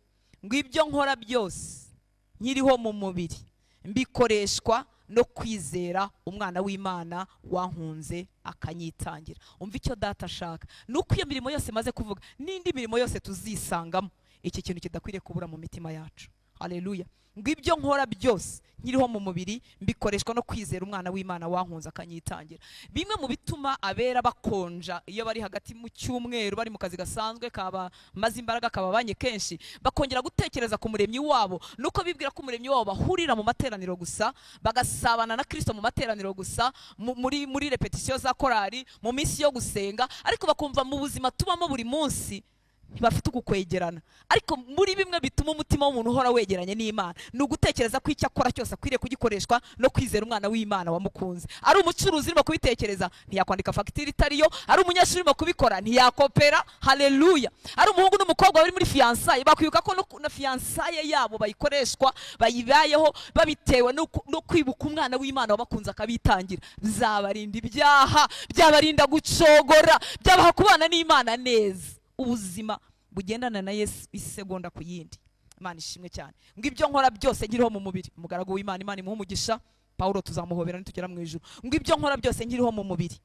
Ngo ibyo nkora byose nkiriho mu mubiri mbikoreshwa no kwizera umwana w'Imana wankunze akanyitangira. Umva icyo data ashaka, nuko iyo mirimo yose maze kuvuga n'indi mirimo yose tuzisangamo, iki kintu kidakwiriye kubura mu mitima yacu. Haleluya. Ngo ibyo nkora byose nkiriho mu mubiri mbikoreshwa no kwizera umwana w'Imana wankunze akanyitangira. Bimwe mu bituma abera bakonja iyo bari hagati mu cyumweru, bari mu kazi gasanzwe kaba maze imbaraga kababanye kenshi, bakongera gutekereza ku muremyi wabo, nuko bibwira ko umuremyi wabo bahurira mu materaniro gusa, bagasabana na Kristo mu materaniro gusa, muri repetition za korali, mu minsi yo gusenga, ariko bakumva mu buzima tubamo buri munsi ntibafite uku kwegerana. Ariko muri bimwe bituma umutima w'umuntu uhora wegeranye n'Imana ni ugutekereza ko icyo akora cyose akwiriye kugikoreshwa no kwizera umwana w'Imana wamukunze. Ari umucuruzi urimo kubitekereza ntiyakwandika fagitire itariyo, ari umunyeshuri urimo kubikora ntiyakopera. Haleluya. Ari umuhungu n'umukobwa bari muri fiyansaye bakwibuka ko na fiyansaye yabo bayikoreshwa bayibayeho babitewe no kwibuka umwana w'Imana wabakunze akabitangira. Bizabarinda ibyaha, byabarinda gucogora, byabaha kubana n'Imana neza, ubuzima bugendana na Yesu isegonda ku yindi. Imana ishimwe cyane. Ngo ibyo nkora byose nkiriho mu mubiri, umugaragu w'Imana, Imana imuha umugisha, Paulo tuzamuhobera nitugera mu ijuru. Ngo ibyo nkora byose nkiriho mu mubiri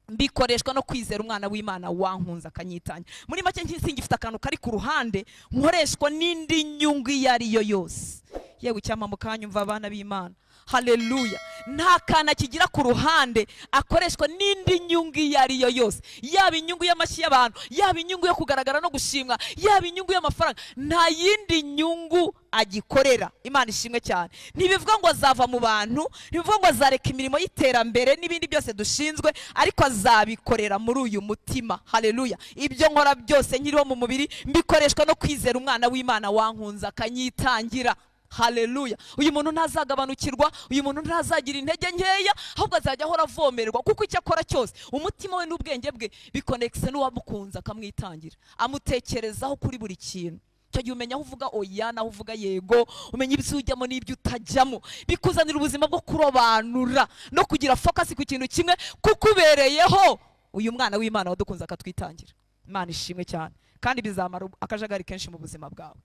mbikoreshwa no kwizera umwana w'Imana wankunze akanyitangira. Muri make nk'isingifite akantu kari ku ruhande nkoreshwa n'indi nyungu iyo ari yo yose. Yewe cyama mukanyumva abana b'Imana. Haleluya. Nta kana kigira ku ruhande akoreshwa n'indi nyungu iyo ari yo yose, yaba inyungu y'amashyi y'abantu, yaba inyungu yo kugaragara no gushimwa, yaba inyungu y'amafaranga, nta yindi nyungu agikorera. Imana ishimwe cyane. Ntibivuga ngo azava mu bantu, ntibivuga ngo azareka imirimo y'iterambere n'ibindi byose dushinzwe, ariko azabikorera muri uyu mutima. Haleluya. Ibyo nkora byose nkiriho mu mubiri mbikoreshwa no kwizera umwana w'Imana wankunze akanyitangira. Haleluya. Uyu muntu ntazagabanukirwa, uyu muntu ntazagira intege nkeya, ahubwo azajya ahora avomererwa, kuko icyo akora cyose umutima we n'ubwenge bwe bikonekise n'uwamukunze akamwitangira, amutekerezaho kuri buri kintu. Icyo gihe umenya aho uvuga oya naho uvuga yego, umenya ibyo ujyamo n'ibyo utajyamo, bikuzanira ubuzima bwo kurobanura no kugira focus ku kintu kimwe kuko ubereyeho uyu mwana w'Imana wadukunze akatwitangira. Imana ishimwe cyane. Kandi bizamara akajagari kenshi mu buzima bwawe.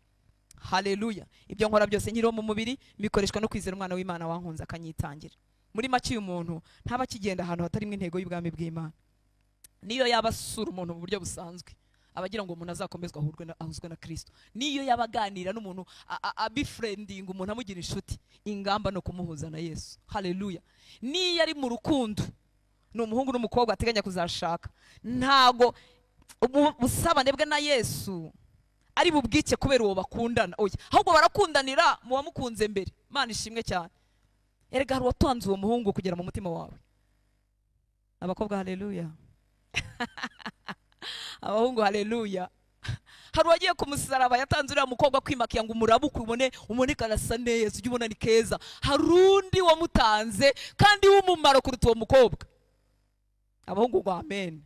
Haleluya. Ibyo nkora byose nkiriho mu mubiri bikoreshwa no kwizera umwana w'Imana wankunze akanyitangira. Muri make uyu muntu ntaba kigenda ahantu hatarimwe intego y'ubwami bw'Imana. Niyo yaba asura umuntu mu buryo busanzwe abagira ngo umuntu azakomezwa ahuzwe na Kristo, niyo yabaganira n'umuntu abifriending umuntu amugira inshuti, ingamba no kumuhuza na Yesu. Haleluya. Niyo ari mu rukundo ni umuhungu n'umukobwa ateganya kuzashaka, ntago ubusabane bwe na Yesu ari bubwice kubera uwo bakundana, oya, ahubwo barakundanira mu wamukunze mbere. Imana ishimwe cyane. Erega hari watanze uwo muhungu kugera mu mutima wawe. Abakobwa haleluya. Abahungu haleluya. Hari wagiye ku musaraba yatanze uriya mukobwa kwimakiya ngo umurabuke umone karasa neza, ujye ubona ni keza. Hari undi wamutanze kandi w'umumaro kuruta uwo mukobwa. Abahungu ngo amen.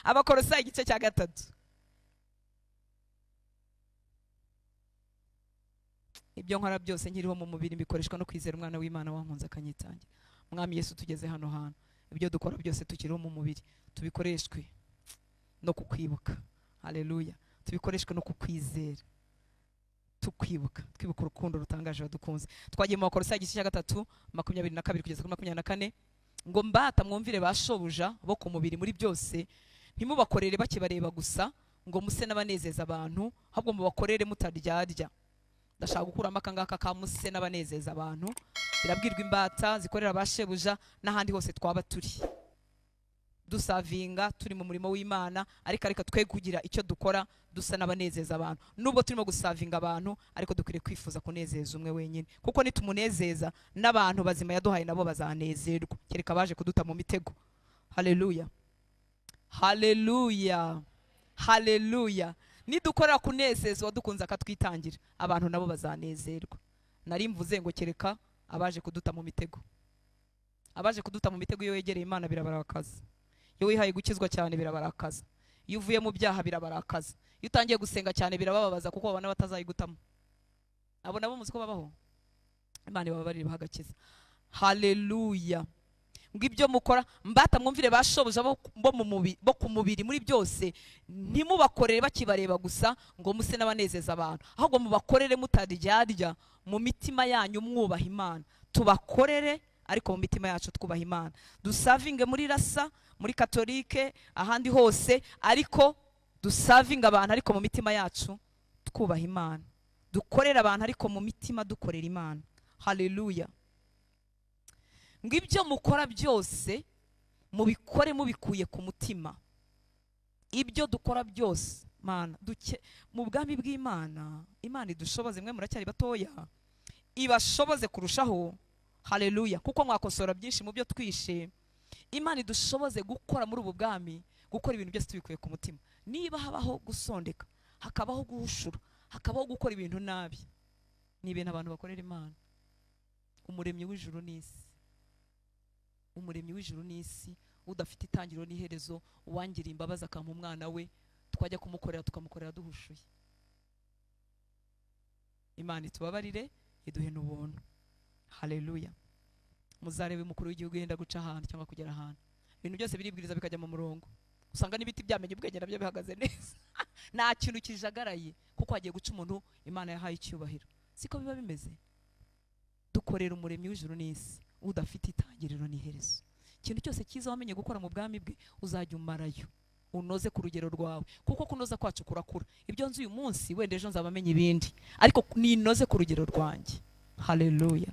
Abakolosayi igice cya 3. Ibyo nkora byose nkiriho mu mubiri bikoreshwa no kwizera umwana w'Imana wankunze akanyitangira. Mwami Yesu tugeze hano hantu, ibyo dukora byose tukiriho mu mubiri tubikoreshwe no kukwibuka. Haleluya. Tubikoreshwe no kukwizera, tukwibuka, twibuka urukundo rutangaje wadukunze. Twagiye mu Bakolosayi igice cya 3 22 kugeza kuri 24. Ngo mbata mwumvire bashobuja bo ku mubiri muri byose, ntimubakorere bakibareba gusa ngo muse n'abanezeza abantu, ahubwo mubakorere mutaryarya. Ndashaka gukuramo akangaka kamuse n'abanezeza abantu. Birabwirwa imbata zikorera bashebuja n'ahandi hose twaba turi dusavinga, turi mu murimo w'Imana, ariko twe kugira icyo dukora dusa n'abanezeza abantu. Nubwo turimo gusavinga abantu, ariko dukwiriye kwifuza kunezeza umwe wenyine, kuko nitumunezeza n'abantu bazima yaduhaye nabo bazanezerwa, kereka baje kuduta mu mitego. Haleluya. Haleluya. Haleluya. Nidukorera kunezeza wadukunze akatwitangira, abantu nabo bazanezerwa. Nari mvuze ngo kereka abaje kuduta mu mitego. Abaje kuduta mu mitego iyo yegereye Imana birabarakaza. Iyo wihaye gukizwa cyane birabarakaza. Iyo uvuye mu byaha birabarakaza. Iyo utangiye gusenga cyane birabababaza kuko babana batazayigutamo. Abo nabo muzi ko babaho. Imana ibabarire bahagakiza. Haleluya. Ngo ibyo mukora mbata mwumvire bashoboza bo ku mubiri muri byose, ntimubakorere bakibareba gusa ngo muse n'abanezeza abantu, ahubwo mubakorere mutaryarya, mu mitima yanyu mwubaha Imana. Tubakorere ariko mu mitima yacu twubaha Imana. Dusavinge muri rasa, muri katolike, ahandi hose, ariko dusavinga abantu ariko mu mitima yacu twubaha Imana. Dukorera abantu ariko mu mitima dukorera Imana. Haleluya. Ngo ibyo mukora byose mubikore mubikuye ku mutima. Ibyo dukora byose Mana mu bwami bw'Imana, Imana idushoboze, mwe muracyari batoya, ibashoboze kurushaho. Haleluya. Kuko mwakosora byinshi mu byo twishe. Imana idushoboze gukora muri ubu bwami gukora ibintu byose tubikuye ku mutima. Niba habaho gusondeka, hakabaho guhushura, hakabaho gukora ibintu nabi, ni ibintu abantu bakorera Imana. Umuremyi w'ijuru n'isi, umuremyi w'ijuru n'isi, udafite itangiriro n'iherezo, uwangira imbabazi akampa umwana we, twajya kumukorera tukamukorera duhushuye. Imana itubabarire, iduhe n'ubuntu. Haleluya. Muzarebe umukuru w'igihugu yenda guca ahantu cyangwa kugera ahantu, ibintu byose biribwiriza bikajya mu murongo, usanga n'ibiti byamenye ubwenge nabyo bihagaze neza. Nta kintu kijagaraye, kuko hagiye guca umuntu Imana yahaye icyubahiro. Siko biba bimeze. Dukorera umuremyi w'ijuru n'isi, udafite itangiriro n'iherezo. Ikintu cyose cyiza wamenye gukora mu bwami bwe, uzajya umarayo, unoze ku rugero rwawe, kuko kunoza kwacu kurakura. Ibyo nzi uyu munsi wenda ejo nzabamenye ibindi, ariko ninoze ku rugero rwanjye. Haleluya.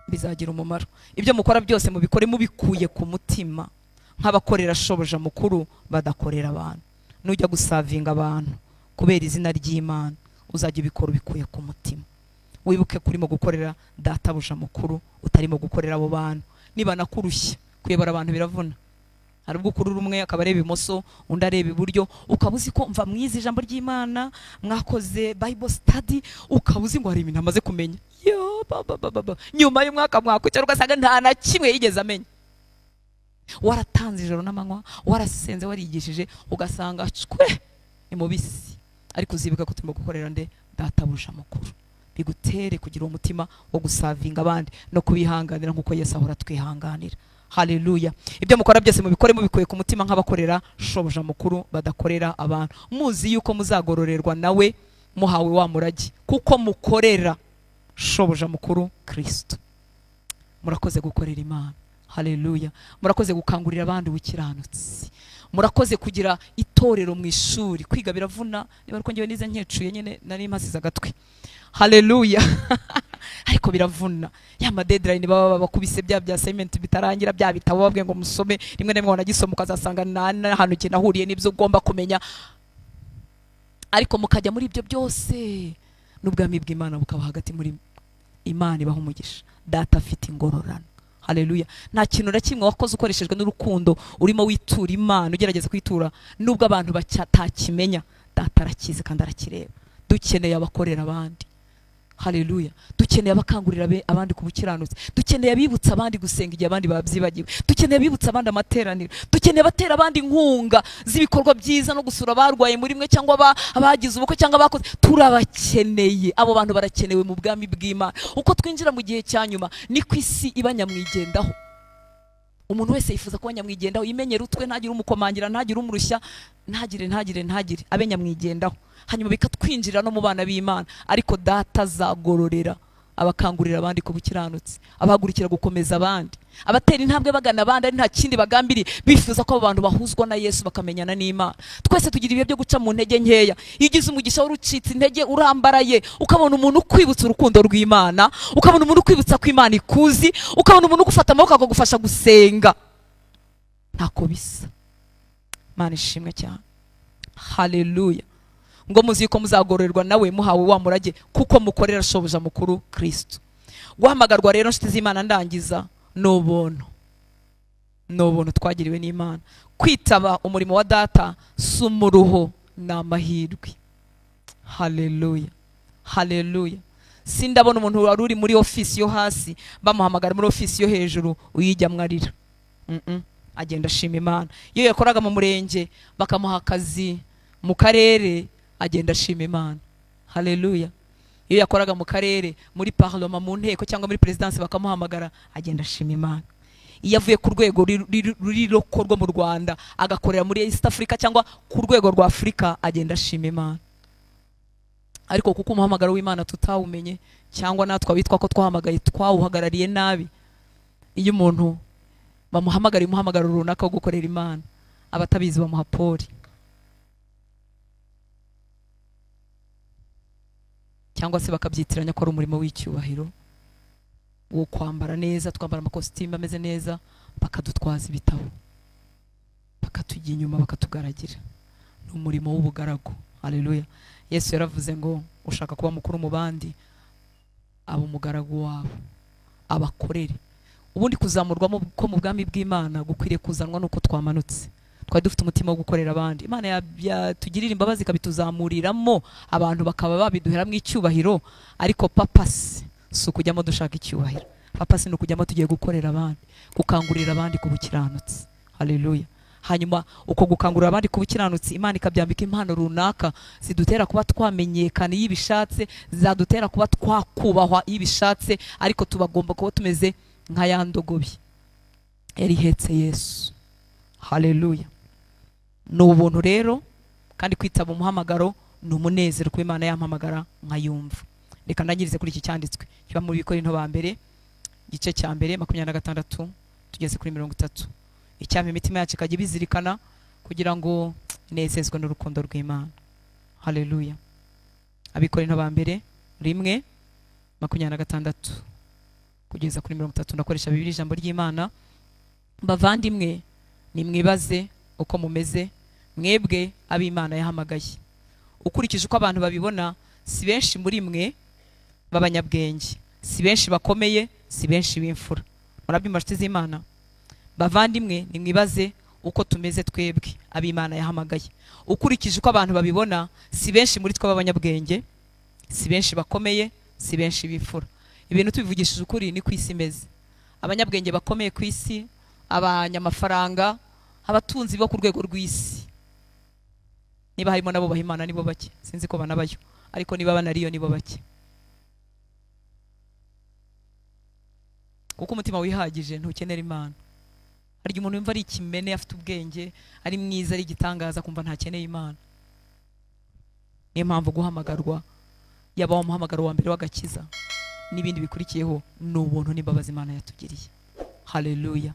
Bizagira umumaro. Ibyo mukora byose mubikore mubikuye ku mutima, nk'abakorera shoboja mukuru badakorera abantu. Nujya gusavinga abantu kubera izina ry'Imana, uzajya ubikora ubikuye ku mutima. Wibuke kurimo gukorera databuja mukuru, utarimo gukorera abo bantu. Niba nakurushya kuyobora abantu biravuna. Hari ubwo ukurura umwe akaba areba ibumoso, undi areba iburyo, ukaba uzi ko mva mwiza ijambo ry'Imana, mwakoze Bible study, ukaba uzi ngo hari ibintu amaze kumenya. Yo baba nyuma y'umwaka mwakwicara ugasanga nta na kimwe yigeze amenya. Waratanze ijoro n'amanywa, warasenze, warigishije, ugasanga cwe imubisi. Ariko uzibuka ko turimo gukorera nde? Databuja mukuru. Bigutere kugira umutima wo gusavinga abandi no kubihanganira nkuko Yesu ahora twihanganira. Haleluya. Ibyo mukora byose mubikore mubikuye ku mutima, nk'abakorera shoboja mukuru badakorera abantu, muzi yuko muzagororerwa nawe muhawe wa murage, kuko mukorera shoboja mukuru Kristo. Murakoze gukorera Imana. Haleluya. Murakoze gukangurira abandi ubukiranutsi. Murakoze kugira itorero mu ishuri. Kwiga biravuna, niba ariko ngewe nize nkecuye nyene nari mpasize agatwe. Haleluya. Ariko biravuna. Ya ma deadline baba bakubise bya assignment bitarangira, bya bitabo babwe ngo musome, rimwe nemwe wanagisoma ukazasanga nana hano cye nahuriye n'ibyo ugomba kumenya. Ariko mukajya muri ibyo byose, n'ubwami bw'Imana bukaba hagati muri Imana ibaho umugisha. Data afite ingororano. Haleluya. Nta kintu na kimwe wakoze ukoreshejwe n'urukundo urimo witura Imana, ugerageza kwitura nubwo abantu batakimenya. Data arakize kandi arakireba. Dukeneye abakorera abandi. Haleluya. Dukeneye abakangurira abandi ku bukiranutsi. Dukeneye abibutsa abandi gusenga igihe abandi babyibagiwe. Dukeneye abibutsa abandi amateraniro. Dukeneye batera abandi inkunga z'ibikorwa byiza no gusura barwaye muri mwe cyangwa abagize ubukwe cyangwa bakoze. Turabakeneye. Abo bantu barakenewe mu bwami bw'Imana. Uko twinjira mu gihe cya nyuma ni ku isi iba nyamwigendaho. Umuntu wese yifuza kuba nyamwigendaho, imenyera utwe, ntagire umukomangira, ntagire umurushya, ntagire abe nyamwigendaho. Hanyuma bikatwinjira no mu bana b'Imana. Ariko Data azagororera abakangurira abandi ku bukiranutsi, abahagurukira gukomeza abandi, abatera intambwe bagana abandi, ari nta kindi bagambiriye, bifuza ko abo bantu bahuzwa na Yesu bakamenyana n'Imana. Twese tugira ibihe byo guca mu ntege nkeya. Igize umugisha w'urucitse intege, urambaraye, ukabona umuntu ukwibutsa urukundo rw'Imana, ukabona umuntu ukwibutsa ko Imana ikuzi, ukabona umuntu ugufata amaboko akagufasha gusenga, ntako bisa. Imana ishimwe cyane. Haleluya. Ngo muzi ko muzagororerwa nawe muhawe wa murage, kuko mukorera shoboja mukuru Kristo. Guhamagarwa rero nshuti z'Imana ndangiza n'ubuntu. N'ubuntu twagiriwe n'Imana. Kwitaba umurimo wa Data si umuruho, ni amahirwe. Haleluya. Haleluya. Sindabona umuntu wari uri muri ofisi yo hasi bamuhamagara muri ofisi yo hejuru uyijya mwarira. Agenda ashima Imana. Iyo yakoraga mu murenge bakamuha akazi mu karere, agenda ashima Imana. Haleluya. Iyo yakoraga mu karere, muri parlement, mu nteko cyangwa muri presidence bakamuhamagara, agenda ashima Imana. Iyo avuye ku rwego ruri rwo mu Rwanda agakorera muri East Africa cyangwa ku rwego rwa Afrika, agenda ashima Imana. Ariko kuko umuhamagaro w'Imana tutawumenye, cyangwa natwe abitwa ko twahamagaye twawuhagarariye nabi, iyo umuntu bamuhamagara umuhamagaro runaka wo gukorera Imana, abatabizi bamuha poli, cyangwa se bakabyitiranya ko ari umurimo w'icyubahiro wo kwambara neza, twambara amakositimu ameze neza, bakadutwaza ibitabo, bakatujya inyuma, bakatugaragira. Ni umurimo w'ubugaragu. Haleluya. Yesu yaravuze ngo ushaka kuba mukuru mu bandi, aba umugaragu wabo, abakorere. ubundi kuzamurwamo ko mu bwami bw'Imana gukwiriye kuzanwa nuko twamanutse, twari dufite umutima wo gukorera abandi. Imana yatugirira imbabazi ikabituzamuriramo, abantu bakaba babiduheramo icyubahiro, ariko papasi si ukujyamo dushaka icyubahiro. Papasi ni ukujyamo tugiye gukorera abandi, gukangurira abandi ku bukiranutsi. Haleluya. Hanyuma uko gukangurira abandi ku bukiranutsi, Imana ikabyambika impano runaka zidutera kuba twamenyekana iyo ibishatse, zadutera kuba twakubahwa iyo ibishatse, ariko tubagomba kuba tumeze nka ya ndogobe yari ihetse Yesu. Haleluya. Ni ubuntu rero, kandi kwitaba umuhamagaro ni umunezero kuba Imana yampamagara nkayumva. Reka ndangirize kuri iki cyanditswe kiba mu Bikorinto ba mbere igice cya mbere 26 tugeze kuri 30. Icyampa imitima yacu ikajya ibizirikana kugira ngo inezezwe n'urukundo rw'Imana. Haleluya. Abikorinto ba mbere 1:26 kugeza kuri 30. Ndakoresha Bibiliya ijambo ry'Imana. Bavandimwe, nimwibaze uko mumeze, mwebwe ab'Imana yahamagaye. Ukurikije uko abantu babibona, si benshi muri mwe b'abanyabwenge, si benshi bakomeye, si benshi b'imfura. Murabyumva nshuti z'Imana? Bavandimwe, nimwibaze uko tumeze twebwe ab'Imana yahamagaye. Ukurikije uko abantu babibona, si benshi muri twe b'abanyabwenge, si benshi bakomeye, si benshi b'imfura. Ibintu tubivugishije ukuri ni ku isi imeze. Abanyabwenge bakomeye ku isi, abanyamafaranga, abatunzi bo ku rwego rw'isi, niba harimo nabo bahimana nibo bake, sinzi ko banabayo, ariko niba banariyo nibo bake. Kuko umutima wihagije ntukenera Imana. Hari umuntu yumva ari ikimene, afite ubwenge, ari mwiza, ari igitangaza, kumva ntakeneye Imana. Niyo mpamvu guhamagarwa, yaba umuhamagaro wa mbere w'agakiza n'ibindi bikurikiyeho, ni ubuntu n'imbabazi Imana yatugiriye. Haleluya.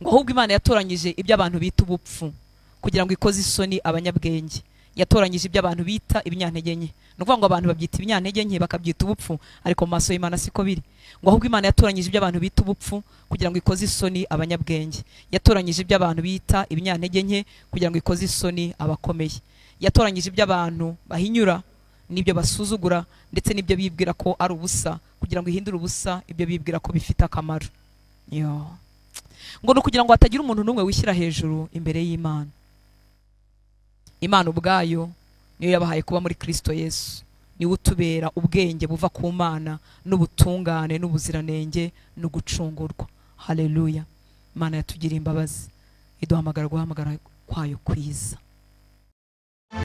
Ngo ahubwo Imana yatoranyije ibyo abantu bita ubupfu kugira ngo ikoze isoni abanyabwenge. Yatoranyije ibyo abantu bita ibinyantege nke. No kuvuga ngo abantu babyita ibinyantege nke bakabyita ubupfu, ariko mu maso y'Imana siko biri. Ngo ahubwo Imana yatoranyije ibyo abantu bita ubupfu kugira ngo ikoze isoni abanyabwenge. Yatoranyije ibyo abantu bita ibinyantege nke kugira ngo ikoze isoni abakomeye. Yatoranyije ibyo abantu bahinyura n'ibyo basuzugura ndetse n'ibyo bibwira ko ari ubusa kugira ngo ihindure ubusa ibyo bibwira ko bifite akamaro. Ngo no kugira ngo hatagira umuntu n'umwe wishyira hejuru imbere y'Imana. Imana ubwayo niyo yabahaye kuba muri Kristo Yesu, niwe utubera ubwenge buva ku Mana n'ubutungane n'ubuziranenge no gucungurwa. Haleluya. Imana yatugiriye imbabazi, iduhamagara guhamagara kwayo kwiza.